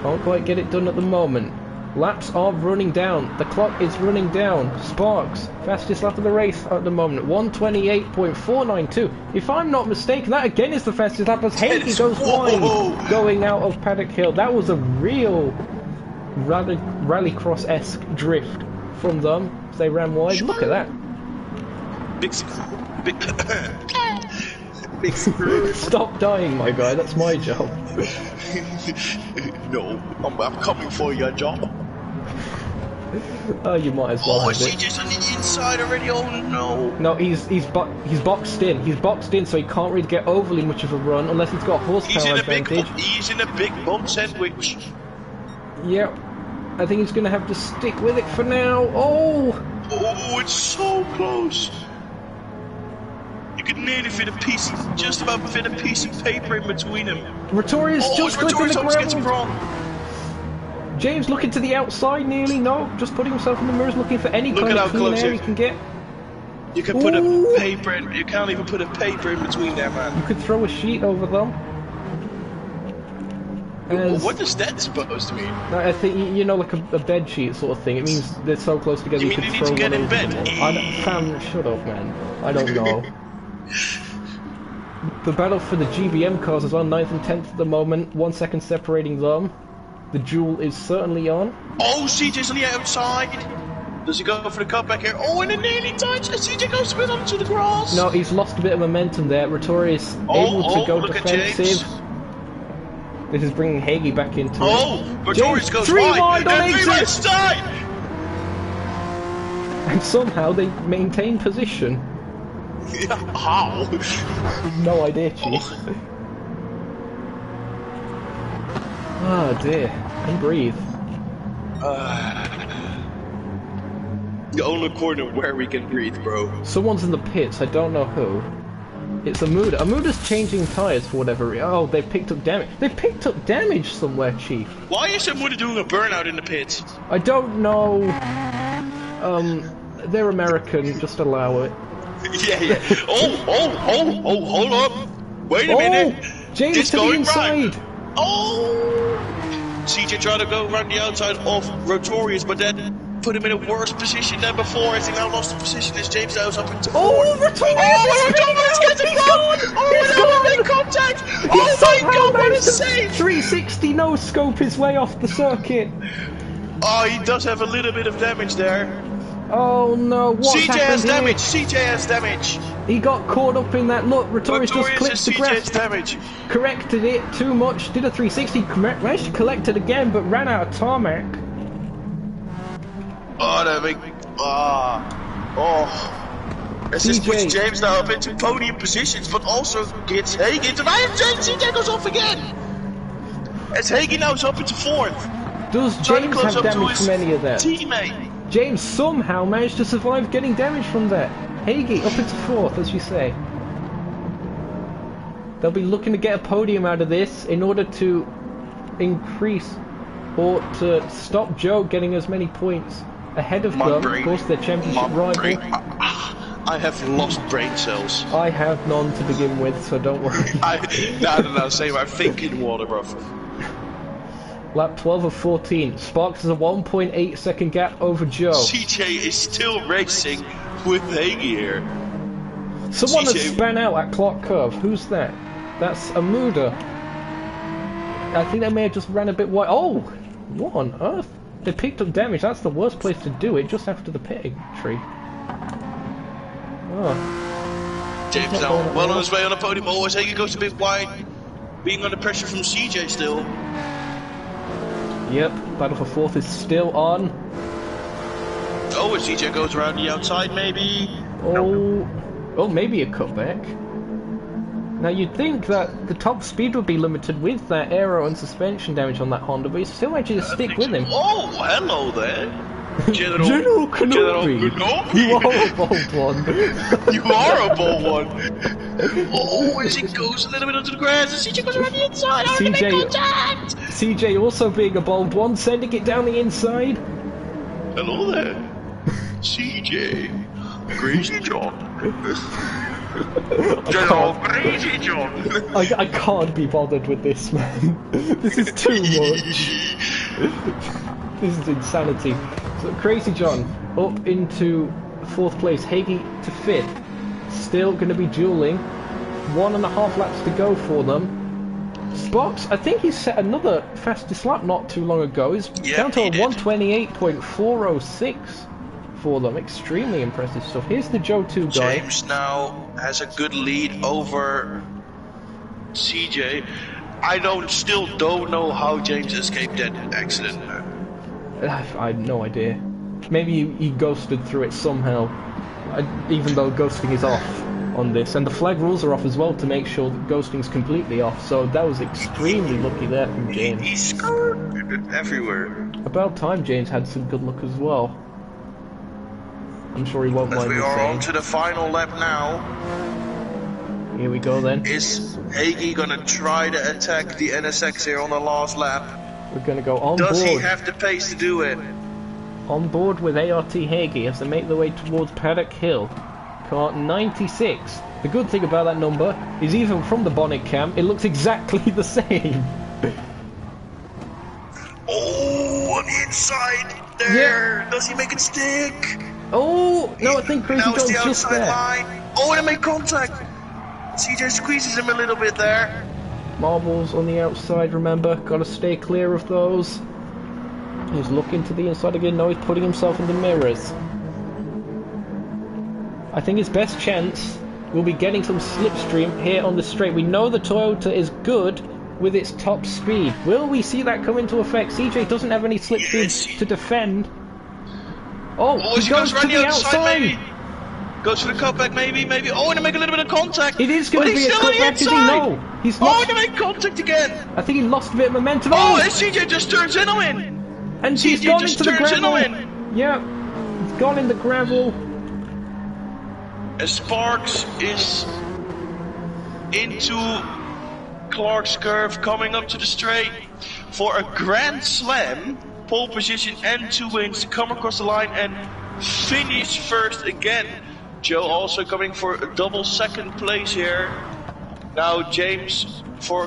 Can't quite get it done at the moment. Laps are running down. The clock is running down. Sparks, fastest lap of the race at the moment, 1:28.492. If I'm not mistaken, that again is the fastest lap as Hagee goes wide, going out of Paddock Hill. That was a real rallycross-esque drift from them as they ran wide. Look at that. Big Big screw. Stop dying, my guy. That's my job. No, I'm coming for your job. Oh, you might as well. Oh, is he just on the inside already? Oh no. No, he's boxed in. He's boxed in, so he can't really get overly much of a run unless he's got horsepower advantage. He's in a big bump sandwich. Yep. I think he's gonna have to stick with it for now. Oh! Oh, it's so close. You could nearly fit a piece, just about fit a piece of paper in between them. Retorius just clipping the gets him ground. wrong. James looking to the outside nearly. No, just putting himself in the mirrors, looking for any kind of clean air he can get. You can put a paper in. You can't even put a paper in between there, man. You could throw a sheet over them. What is that supposed to mean? I think, you know, like a bed sheet sort of thing. It means they're so close together You you mean could you need throw to get one in over bed? them. Fam, shut up, man. I don't know. The battle for the GBM cars is on 9th and 10th at the moment. 1 second separating them. The duel is certainly on. Oh, CJ's on the outside. Does he go for the cutback here? Oh, and it nearly touched. CJ goes a bit onto the grass. No, he's lost a bit of momentum there. Retorius able to go defensive. This is bringing Hagee back into it. Oh, Retorius goes wide. And 3 wide side. And somehow they maintain position. How? No idea, Chief. Oh dear. And breathe. The only corner where we can breathe, bro. Someone's in the pits, I don't know who. It's Amuda. Amuda's changing tyres for whatever reason. Oh, they've picked up damage. They picked up damage somewhere, Chief. Why is Amuda doing a burnout in the pits? I don't know. They're American, just allow it. Yeah. Oh, hold up. Wait a minute. James it's to the inside. Right. Oh. CJ tried to go around the outside of Rotorius, but then put him in a worse position than before as he now lost the position as James now is up into Rotorius! Rotorius gets it gone! Oh, no, make contact! Oh my god, what a save! 360 no scope his way off the circuit. Oh, he does have a little bit of damage there. Oh no, what's CJ has here? damage! CJ has damage! He got caught up in that. Look, Retorius just clipped the grass. Damage. Corrected it too much, did a 360, managed to collect it again, but ran out of tarmac. Oh, that big. As this puts James now up into podium positions, but also gets Hagee into James. CJ goes off again! As Hagee now is up into 4th. Does James have damage from any of that? Teammate. James somehow managed to survive getting damage from that. Hagee up into 4th, as you say. They'll be looking to get a podium out of this in order to increase or to stop Joe getting as many points ahead of them. Of course, their championship rival. I have lost brain cells. I have none to begin with, so don't worry. No, same. I'm thinking water, bro. Lap 12 of 14. Sparks has a 1.8 second gap over Joe. CJ is still racing with Hagee here. Someone has span out at clock curve. Who's that? That's Amuda. I think they may have just ran a bit wide. Oh! What on earth? They picked up damage. That's the worst place to do it, just after the pitting tree. Oh. James now well on his way on the podium. Oh, as Hagee goes a bit wide, being under pressure from CJ still. Yep, battle for 4th is still on. Oh, as CJ goes around the outside, maybe. Oh, maybe a cutback. Now you'd think that the top speed would be limited with that aero and suspension damage on that Honda, but he's still managing to stick with him. Oh, hello there. General Kenobi. You are a bold one. You are a bold one. Oh, as he goes a little bit onto the grass, and CJ goes around the inside. CJ also being a bold one, sending it down the inside. Hello there. CJ. Crazy John. General Crazy John. I can't be bothered with this, man. This is too much. This is insanity. So Crazy John up into 4th place, Hagee to 5th. Still going to be dueling. 1.5 laps to go for them. Spox, I think he set another fastest lap not too long ago. He's down to a 128.406 for them. Extremely impressive stuff. Here's the Joe 2 guy. James now has a good lead over CJ. Still don't know how James escaped that accident. I have no idea. Maybe he ghosted through it somehow. Even though ghosting is off on this, and the flag rules are off as well to make sure that ghosting's completely off. So that was extremely lucky there from James. He screwed everywhere. About time James had some good luck as well. I'm sure he won't mind me saying. We are on to the final lap now. Here we go then. Is Hagee gonna try to attack the NSX here on the last lap? We're gonna go on board. Does he have the pace to do it? On board with ART Hagee as they make their way towards Paddock Hill. Car 96. The good thing about that number is even from the bonnet cam, it looks exactly the same. Oh, on the inside there. Yeah. Does he make it stick? Oh, no, I think Crazy John's just there. Line. Oh, and they make contact. CJ squeezes him a little bit there. Marbles on the outside, remember. Gotta stay clear of those. He's looking to the inside again. No, he's putting himself in the mirrors. I think his best chance will be getting some slipstream here on the straight. We know the Toyota is good with its top speed. Will we see that come into effect? CJ doesn't have any slipstream to defend. Oh, he goes right to the outside. Maybe. Goes for the cutback, maybe. Oh, and they make a little bit of contact. It is going to be a cutback, is he? No. He's lost. Oh, and they make contact again. I think he lost a bit of momentum. Oh, and CJ just turns in a win. And he's gone into the gravel. Yeah, he's gone in the gravel. As Sparks is into Clark's curve, coming up to the straight for a grand slam, pole position and 2 wins to come across the line and finish first again. Joe also coming for a double second place here. Now James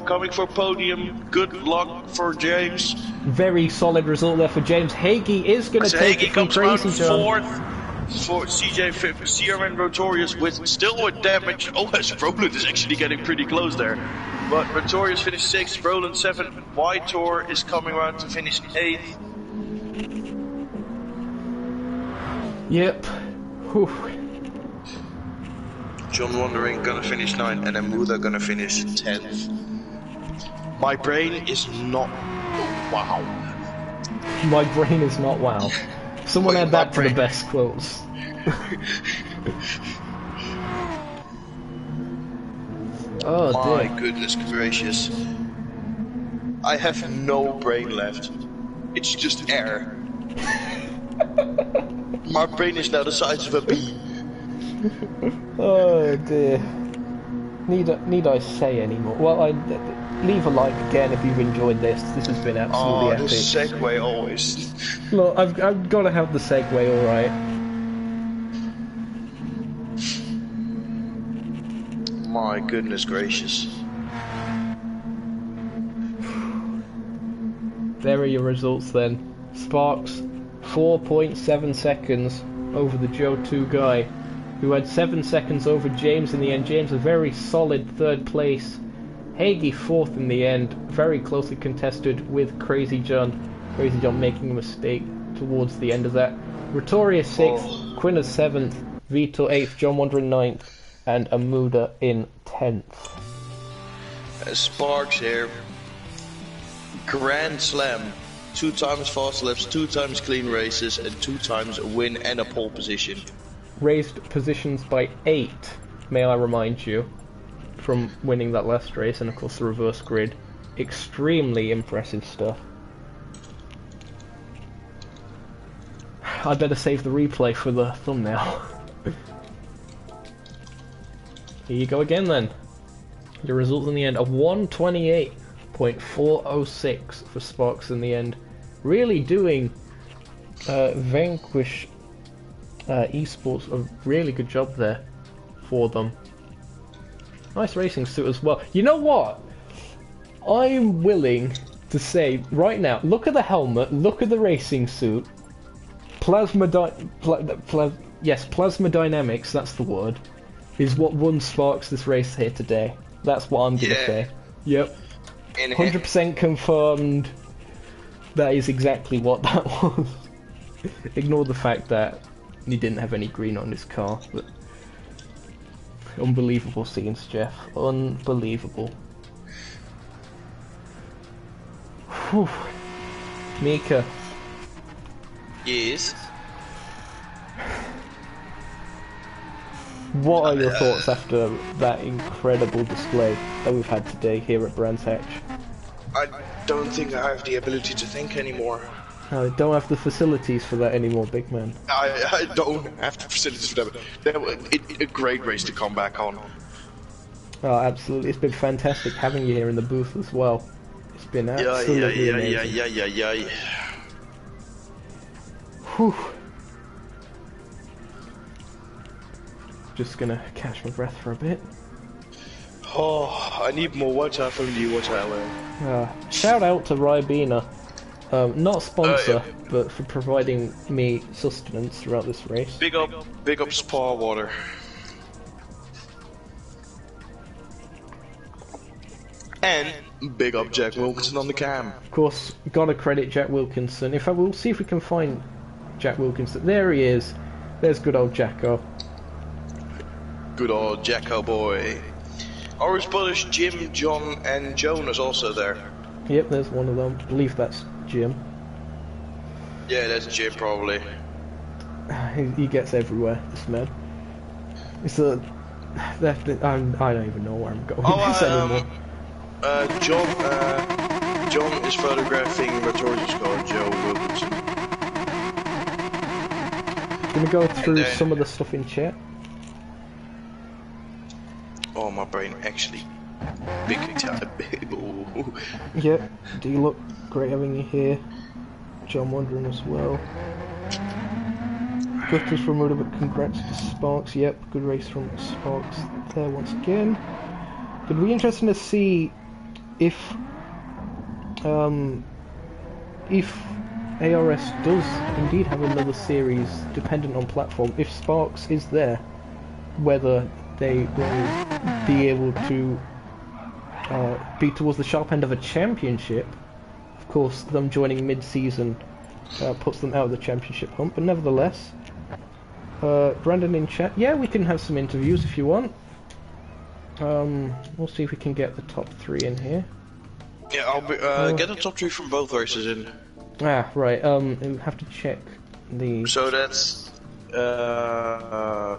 coming for podium. Good luck for James. Very solid result there for James. Hagee is going to take it from Crazy John. Fourth for CJ, fifth, CRN Rotorius with still with damage. Oh, as Roland is actually getting pretty close there. But Rotorius finished 6th, Roland 7th. Whitor is coming around to finish 8th. Yep. Whew. John Wandering gonna finish 9th, and then Muda gonna finish 10th. My brain is not wow. My brain is not wow. Someone add that to the best quotes. Oh my dear. Goodness gracious. I have no brain left. It's just air. My brain is now the size of a bee. Oh dear. Need I say any more? Well, leave a like again if you've enjoyed this. This has been absolutely epic. The segue always. Look, I've got to have the segue, alright. My goodness gracious. There are your results then. Sparks, 4.7 seconds over the Joe 2 guy, who had 7 seconds over James in the end. James a very solid 3rd place. Hagee 4th in the end, very closely contested with Crazy John. Crazy John making a mistake towards the end of that. Rotorius 6th, Quinn 7th, Vito 8th, John Wandering 9th, and Amuda in 10th. Sparks here. Grand Slam. 2 times fast laps, 2 times clean races, and 2 times a win and a pole position. Raised positions by 8, may I remind you, from winning that last race, and of course the reverse grid. Extremely impressive stuff. I better save the replay for the thumbnail. Here you go again then. Your results in the end, a 128.406 for Sparks in the end. Really doing Vanquish Esports a really good job there for them. Nice racing suit as well. You know what? I'm willing to say right now, look at the helmet, look at the racing suit. Plasma dynamics, that's the word, is what won Sparks this race here today. That's what I'm gonna say. Yep. 100% confirmed. That is exactly what that was. Ignore the fact that he didn't have any green on his car, but unbelievable scenes, Jeff. Unbelievable. Whew. Mika. Yes. What are your thoughts after that incredible display that we've had today here at Brands Hatch? I don't think I have the ability to think anymore. I don't have the facilities for that anymore, big man. I don't have the facilities for that. That was a great race to come back on. Oh, absolutely. It's been fantastic having you here in the booth as well. It's been absolutely amazing. Yeah. Whew. Just gonna catch my breath for a bit. Oh, I need more water from the water. Shout out to Ribena. Not sponsor, but for providing me sustenance throughout this race. Big up Spa Water. And big up Jack Wilkinson on the cam. Of course, gotta credit Jack Wilkinson. In fact, we'll see if we can find Jack Wilkinson. There he is. There's good old Jacko. Good old Jacko boy. Our brothers Jim, John, and Joan is also there. Yep, there's one of them. I believe that's Jim. Yeah, that's Jim probably. He gets everywhere, this man. It's a... I don't even know where I'm going with this anymore. John is photographing Retortion's car, Joe Wilkinson. Gonna go through some of the stuff in chat. Oh, my brain actually. Big time. Yeah, do you look great having you here? John wondering as well. Good race from Ruda, but congrats to Sparks. Yep, good race from Sparks there once again. It'd be interesting to see if ARS does indeed have another series dependent on platform. If Sparks is there, whether they will be able to be towards the sharp end of a championship. Of course, them joining mid-season puts them out of the championship hunt, but nevertheless, Brandon in chat, yeah, we can have some interviews if you want. We'll see if we can get the top 3 in here. Yeah, I'll be, get the top 3 from both races in. Ah, right, we'll have to check the... So that's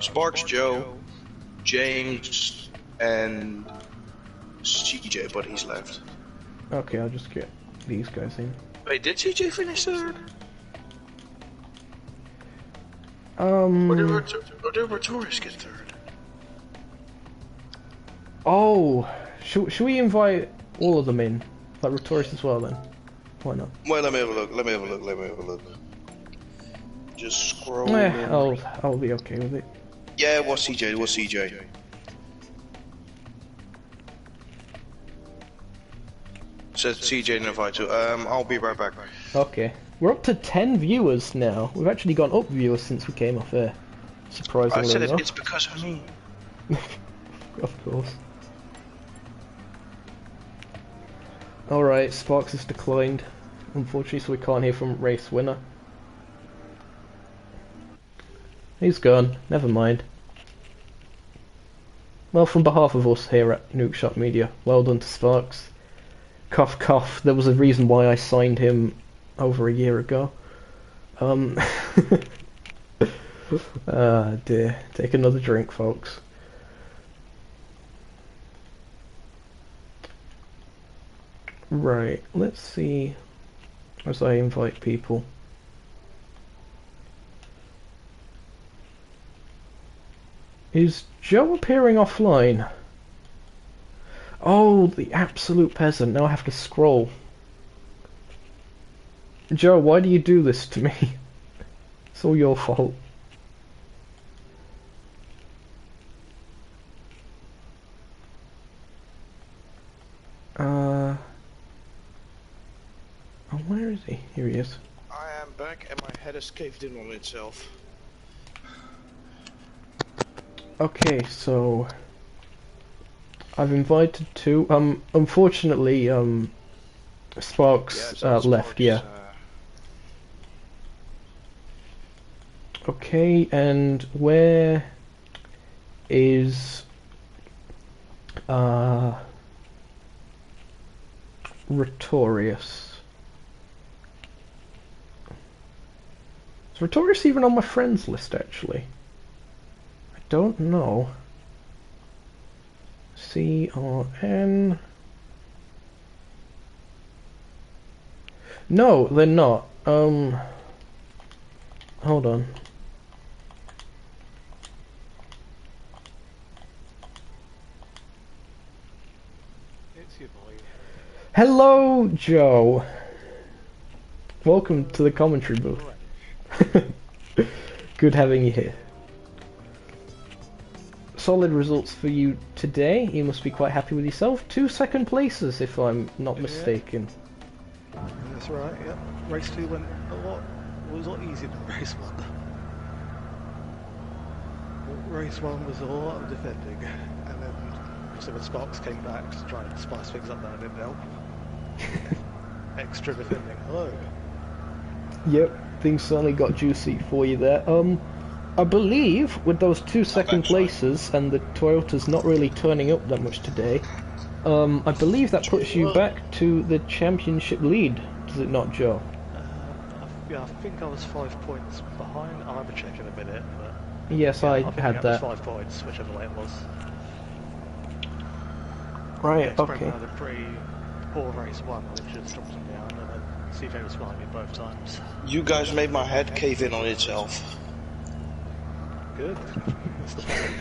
Sparks, Joe, James, and CJ, but he's left. Okay, I'll just get these guys in. Wait, did CJ finish third? Or did Rotorius get third? Oh, should we invite all of them in? Like Rotorius as well then? Why not? Well, let me have a look. Just scroll in. I'll be okay with it. Yeah, it was CJ, Says CJ in invite to. I'll be right back. Okay. We're up to 10 viewers now. We've actually gone up viewers since we came off air. Surprisingly I said enough. it's because of me. Of course. Alright, Sparks has declined, unfortunately, so we can't hear from race winner. He's gone, never mind. Well, from behalf of us here at Nukeshot Media, well done to Sparks. Cough cough, there was a reason why I signed him over a year ago. Ah dear, take another drink folks. Right, let's see as I invite people. Is Joe appearing offline? Oh, the absolute peasant. Now I have to scroll. Joe, why do you do this to me? It's all your fault. Oh, where is he? Here he is. I am back and my head has caved in on itself. Okay, so I've invited 2. Unfortunately, Sparks left. Yeah. Okay, and where is Rhetorius? Is Rhetorius even on my friends list, actually? I don't know. CRN. No, they're not. Hold on. It's your boy. Hello, Joe. Welcome to the commentary booth. Good having you here. Solid results for you today. You must be quite happy with yourself. 2 second places, if I'm not mistaken. That's right, yeah. Race 2 went was a lot easier than race 1. Race 1 was a lot of defending, and then so when Sparks came back to try and spice things up, that didn't help. Extra defending, hello. Yep, things certainly got juicy for you there. I believe with those 2 second places and the Toyotas not really turning up that much today, I believe that puts you back to the championship lead, does it not, Joe? Yeah, I think I was 5 points behind. I'll have a check in a minute, but Yes, yeah, I think had it that. was 5 points, whichever way it was. Right, Yeah, okay. had a pretty poor race 1, which just dropped him down, and then CJ was behind me both times. You guys made my head cave in on itself. Good. That's the point.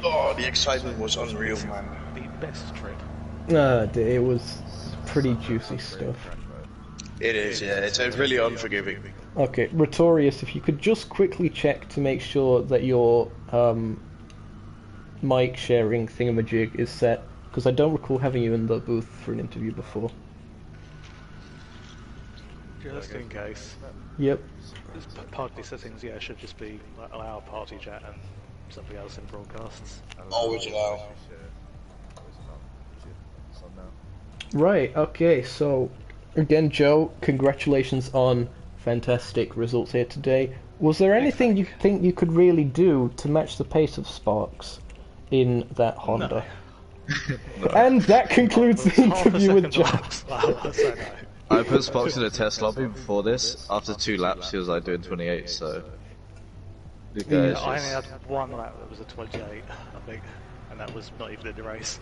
Oh, the excitement was unreal, man. The best trip. It was pretty juicy stuff. It is, yeah. It's really unforgiving. Okay, Rhetorius, if you could just quickly check to make sure that your mic sharing thingamajig is set, because I don't recall having you in the booth for an interview before. Just in case. Yep. Party settings, yeah, should just be like, allow party chat and something else in broadcasts. Always allow. Right, okay, so again, Joe, congratulations on fantastic results here today. Was there anything you think you could really do to match the pace of Sparks in that Honda? No. And that concludes the interview with Joe. I put Sparks in a test lobby before this. After 2 laps, he was like doing 28, so. The guy I only had 1 lap that was a 28, I think, and that was not even in the race.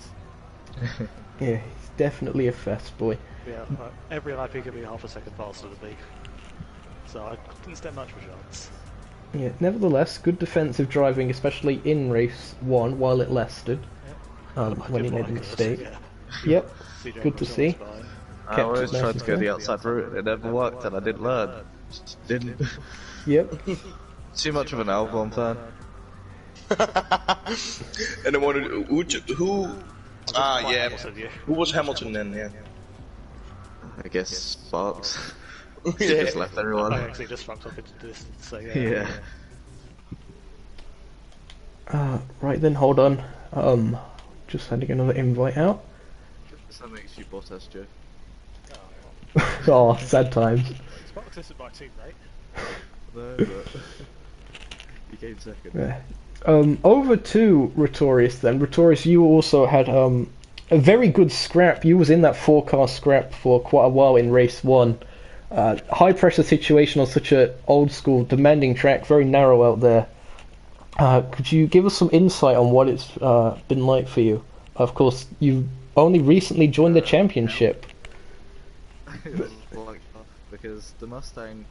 Yeah, he's definitely a fast boy. Yeah, every lap he could be half a second faster than me. So I didn't stand much of a chance. Yeah, nevertheless, good defensive driving, especially in race 1 while it lasted. When he made a mistake. Yeah. Yep, CJ good to was see. fine. I always tried to go the outside route. It never worked, and I didn't learn. Just didn't. Yep. Too much of an Albon fan. And I wanted who? Ah, yeah. Hamilton, yeah. Who was Hamilton then? Yeah. I guess Sparks. He Yeah. just left everyone. I actually just fucked up into this, so yeah. Yeah. Right then, hold on. Just sending another invite out. That makes you Bottas, Joe. Oh, sad times. Sparks isn't my teammate. No, but he came second. Yeah. Over to Rhetorius then. Rhetorius, you also had a very good scrap. You was in that 4-car scrap for quite a while in race 1. High pressure situation on such a old school demanding track, very narrow out there. Could you give us some insight on what it's been like for you? Of course, you only recently joined the championship. It was like because the Mustang,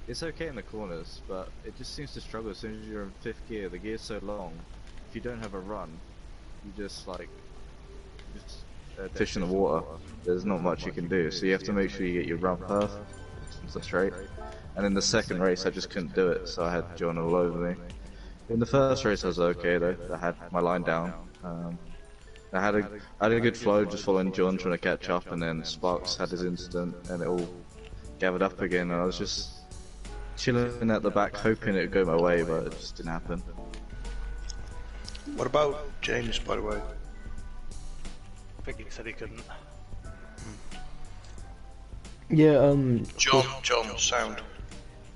it's okay in the corners, but it just seems to struggle as soon as you're in 5th gear. The gear's so long, if you don't have a run, you just fish in the water. There's not much you can do, so you have to make sure you get your run path straight. And in the second race, I just couldn't do it, so I had John all over me. In the first race, I was okay though. I had my line down. I had a good flow, just following John, trying to catch up, and then Sparks had his incident, and it all gathered up again. And I was just chilling at the back, hoping it would go my way, but it just didn't happen. What about James, by the way? I think he said he couldn't. Yeah, John, sound.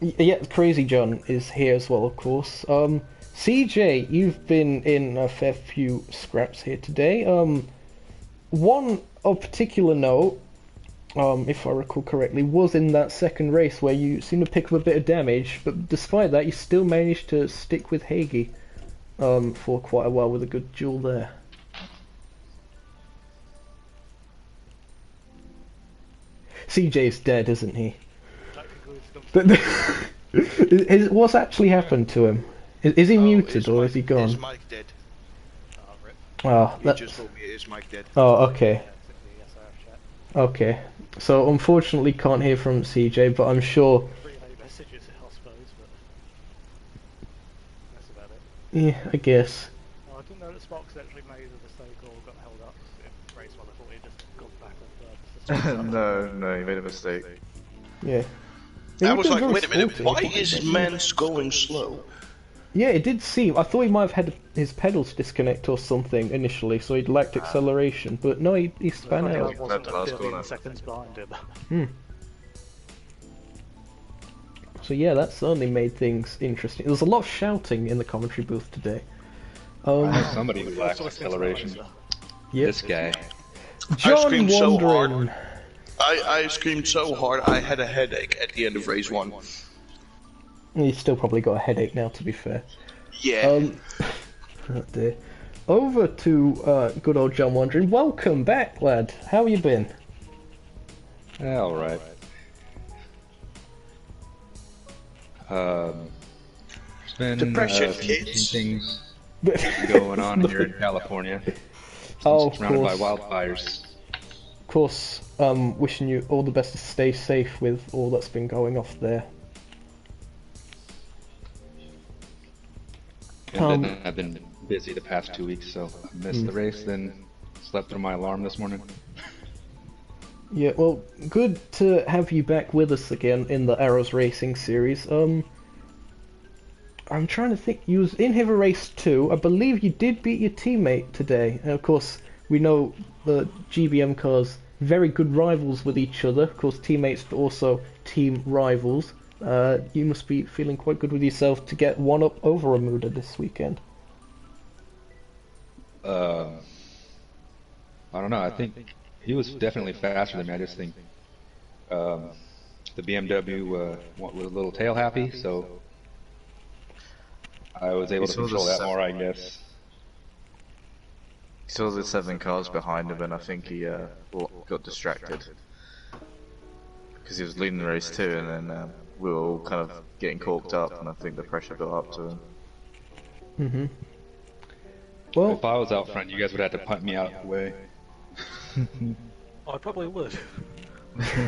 Yeah, Crazy John is here as well, of course. CJ, you've been in a fair few scraps here today. One of particular note, if I recall correctly, was in that second race where you seemed to pick up a bit of damage, but despite that, you still managed to stick with Hagee for quite a while with a good duel there. CJ's dead, isn't he? What's actually happened to him? Is he muted or is he gone? Is Mike dead? Oh, He just told me is Mike dead. Oh, okay. Okay. So unfortunately can't hear from CJ, but I'm sure. Messages, I suppose, but that's about it. Yeah, I guess. Oh, I didn't know that Spock's actually made a mistake or got held up in race 1. I thought he'd just gone back on third. No, you made a mistake. Yeah. I was like, wait a minute, why is Mance going slow? Yeah, it did seem. I thought he might have had his pedals disconnect or something initially, so he'd lacked acceleration. But no, he span I out. wasn't Last 15 corner. seconds behind him. So yeah, that certainly made things interesting. There was a lot of shouting in the commentary booth today. Somebody who lacks acceleration. Yep. This guy. John screamed so hard. wondering. I screamed so hard I had a headache at the end of race 1. He's still probably got a headache now, to be fair. Yeah. Oh dear. Over to good old John wondering. Welcome back, lad. How you been? Yeah, all right. There's been Depression, some kids. things going on here in California. Oh, of Surrounded by course. wildfires. Of course. Wishing you all the best to stay safe with all that's been going off there. And then I've been busy the past 2 weeks, so I missed the race, then slept through my alarm this morning. Yeah, well, good to have you back with us again in the ARS Racing series. I'm trying to think. You was in Heavy Race 2. I believe you did beat your teammate today. And of course, we know the GBM cars very good rivals with each other. Of course, teammates, but also team rivals. You must be feeling quite good with yourself to get one up over Amuda this weekend. I don't know. I think he was definitely faster than me. I just think the BMW was a little tail happy, so I was able to control that more, I guess. He saw the 7 cars behind him, and I think he got distracted because he was leading the race too, and then we were all kind of getting corked up, and I think the pressure got up to him. Mm-hmm. Well, If I was out front, you guys would have to punt me out of the way. I probably would.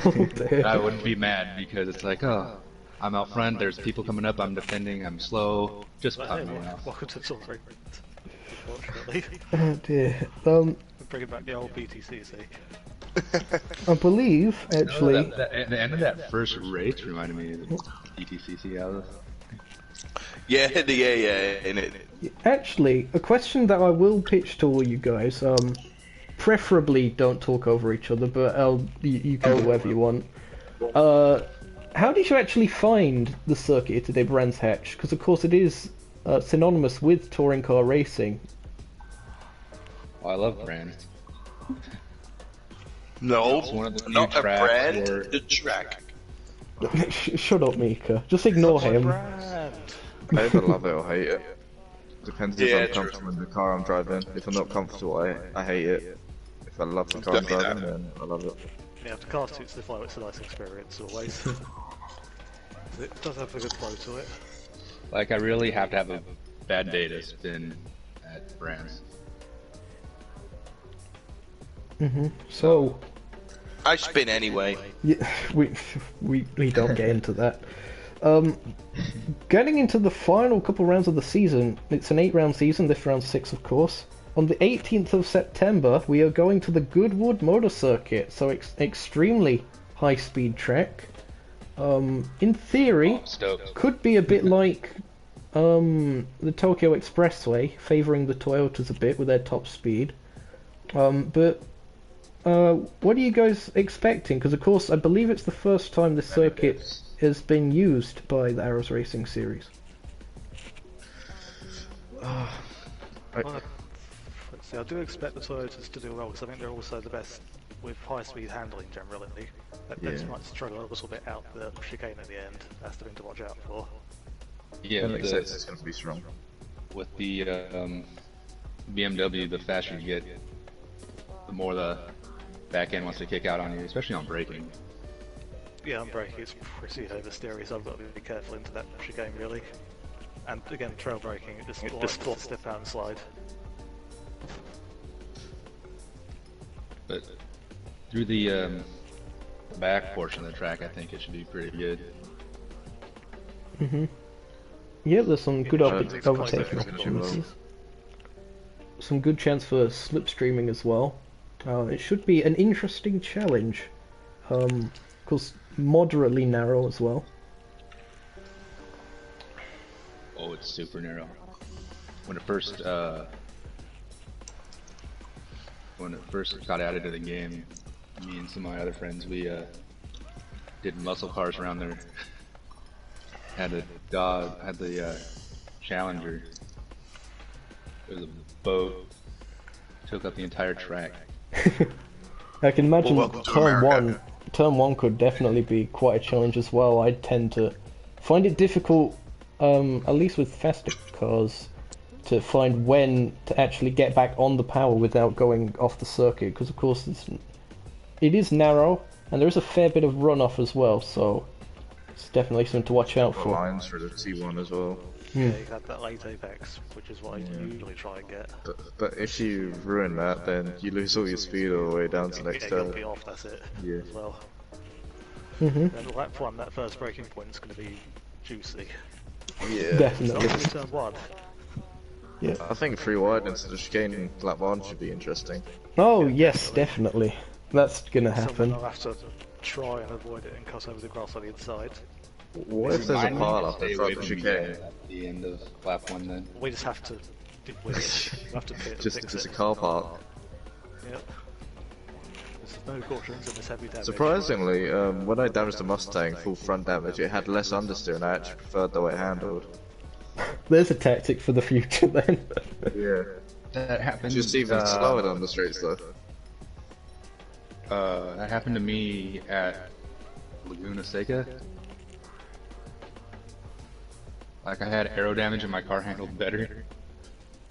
oh dear. I wouldn't be mad because it's like, oh, I'm out front, there's people coming up, I'm defending, I'm slow, just But punt hey, me out. welcome to Tour unfortunately. Oh dear. Bringing back the old BTCC. I believe actually. At the end of that first race reminded me of ETCC hours. Yeah, in it. Actually, a question that I will pitch to all you guys. Preferably don't talk over each other, but you can do whatever you want. How did you actually find the circuit today, Brands Hatch? Because of course it is synonymous with touring car racing. Oh, I love Brand. No, It's one of the few not a tracks brand, where- the track. Shut up, Mika. Just ignore him. Brand. I either love it or hate it. Depends if Yeah, I'm true. comfortable in the car I'm driving. If I'm not comfortable, I hate it. If I love the car I'm Definitely driving, that. then I love it. Yeah, the car suits the flow, it's a nice experience always. It does have a good flow to it. Like, I really have to have a bad day to spin at Brands. So, I spin anyway. yeah, we don't get into that. Getting into the final couple rounds of the season, it's an 8-round season, this round 6 of course. On the 18th of September, we are going to the Goodwood Motor Circuit, so extremely high-speed track. In theory, Stoked. could be a bit like the Tokyo Expressway, favouring the Toyotas a bit with their top speed. But what are you guys expecting? Because of course, I believe it's the first time the circuit has been used by the ARS Racing series? Well, let's see, I do expect the Toyotas to do well, because I think they're also the best with high-speed handling generally. They might struggle a little bit out the chicane at the end. That's the thing to watch out for. Yeah, That makes sense. It's going to be strong. with the BMW, the faster you get, the more the back end wants to kick out on you, especially on braking. Yeah, on braking it's pretty oversteery, so I've got to be careful into that chicane really. And again, trail braking, it just step out and slide. But through the back portion of the track, I think it should be pretty good. Yeah, there's some good it's quite overtaking difficult. opportunities. Some good chance for slipstreaming as well. It should be an interesting challenge. Of course, moderately narrow as well. Oh, it's super narrow. When it first got added to the game, me and some of my other friends, we did muscle cars around there. Had the Challenger. It was a boat. Took up the entire track. I can imagine welcome to turn America. turn one could definitely be quite a challenge as well. I tend to find it difficult, at least with faster cars, to find when to actually get back on the power without going off the circuit, because of course it is narrow and there is a fair bit of runoff as well, so it's definitely something to watch out for. Lines for the T1 as well. Yeah, you had that late apex, which is what I usually try and get. But if you ruin that, then you lose all your speed all the way down to next You'll turn. be off, that's it, Yeah. as well. Mhm. And lap one, that first braking point is going to be juicy. Yeah. Definitely. Especially turn one. Yeah. I think 3 wide instead of chicane lap 1 should be interesting. Oh yes, definitely. That's gonna happen. Someone will have to try and avoid it and cut over the grass on the inside. What if there's a Remind me pile to up stay in away front of the from chicane? at the end of lap 1 then. We just have to we have to pit and Just fix a it. car park. Yep. There's no cautions and there's heavy damage. Surprisingly, when I damaged the Mustang full front damage, it had less understeer and I actually preferred the way it handled. There's a tactic for the future then. Yeah. That happened. Just even slower than the straights though. That happened to me at Laguna Seca. Like I had aero damage and my car handled better.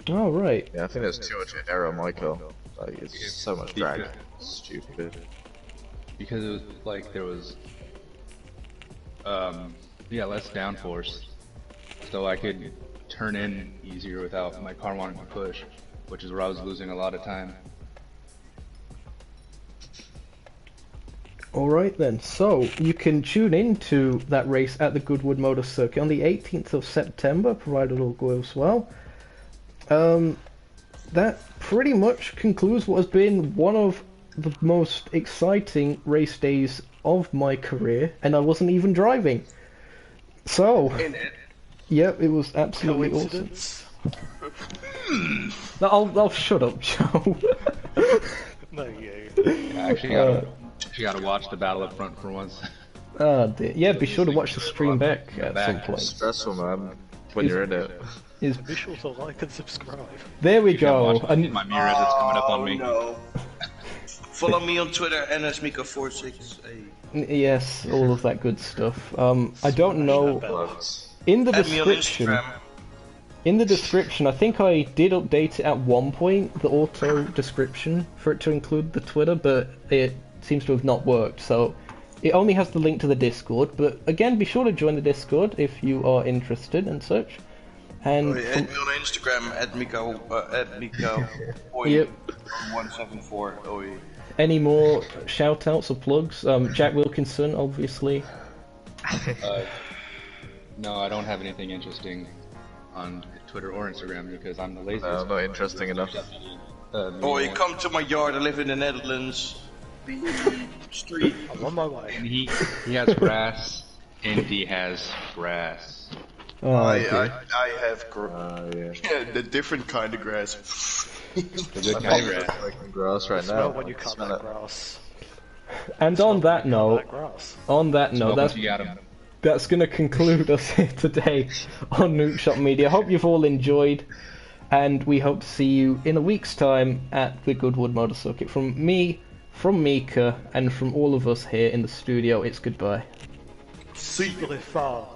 Oh right. Yeah, I think there's too much error on my car. Like, it's so much drag. Yeah. It's stupid. Because it was like there was less downforce, so I could turn in easier without my car wanting to push, which is where I was losing a lot of time. Alright then, so you can tune into that race at the Goodwood Motor Circuit on the 18th of September, provided all goes well. That pretty much concludes what has been one of the most exciting race days of my career, and I wasn't even driving. So, yep, it was absolutely awesome. Coincidence? No, I'll shut up, Joe. No, you. I actually gotta watch the battle up front for once. Oh dear. Yeah, be sure to watch the stream back at some point. Stressful, man, when you're in it. Is Be sure to like and subscribe. there we go. Watch my mirror as it's coming up on me. No. Follow me on Twitter, nsmiko46. Yes, all of that good stuff. I don't know. In the Add me on description, Instagram. I think I did update it at one point, the auto description, for it to include the Twitter, but it seems to have not worked. So it only has the link to the Discord. But again, be sure to join the Discord if you are interested and such. And Add me on Instagram, @Miko, Yep. 174. any more shout outs or plugs? Jack Wilkinson, obviously. No, I don't have anything interesting on Twitter or Instagram because I'm the laziest. No, not interesting enough. Come to my yard. I live in the Netherlands. Street. I'm on my way. And he has grass, and he has grass. Oh, I dear. have the different kind of grass. The good kind of grass. Making grass right Smell now. when you cut Smell that it. grass. And on that Cut note, that grass. that's Smoke what you got 'em. that's going to conclude us here today on Nukeshot Media. Hope you've all enjoyed, and we hope to see you in a week's time at the Goodwood Motor Circuit. From me, from Mika, and from all of us here in the studio, it's goodbye. Super far.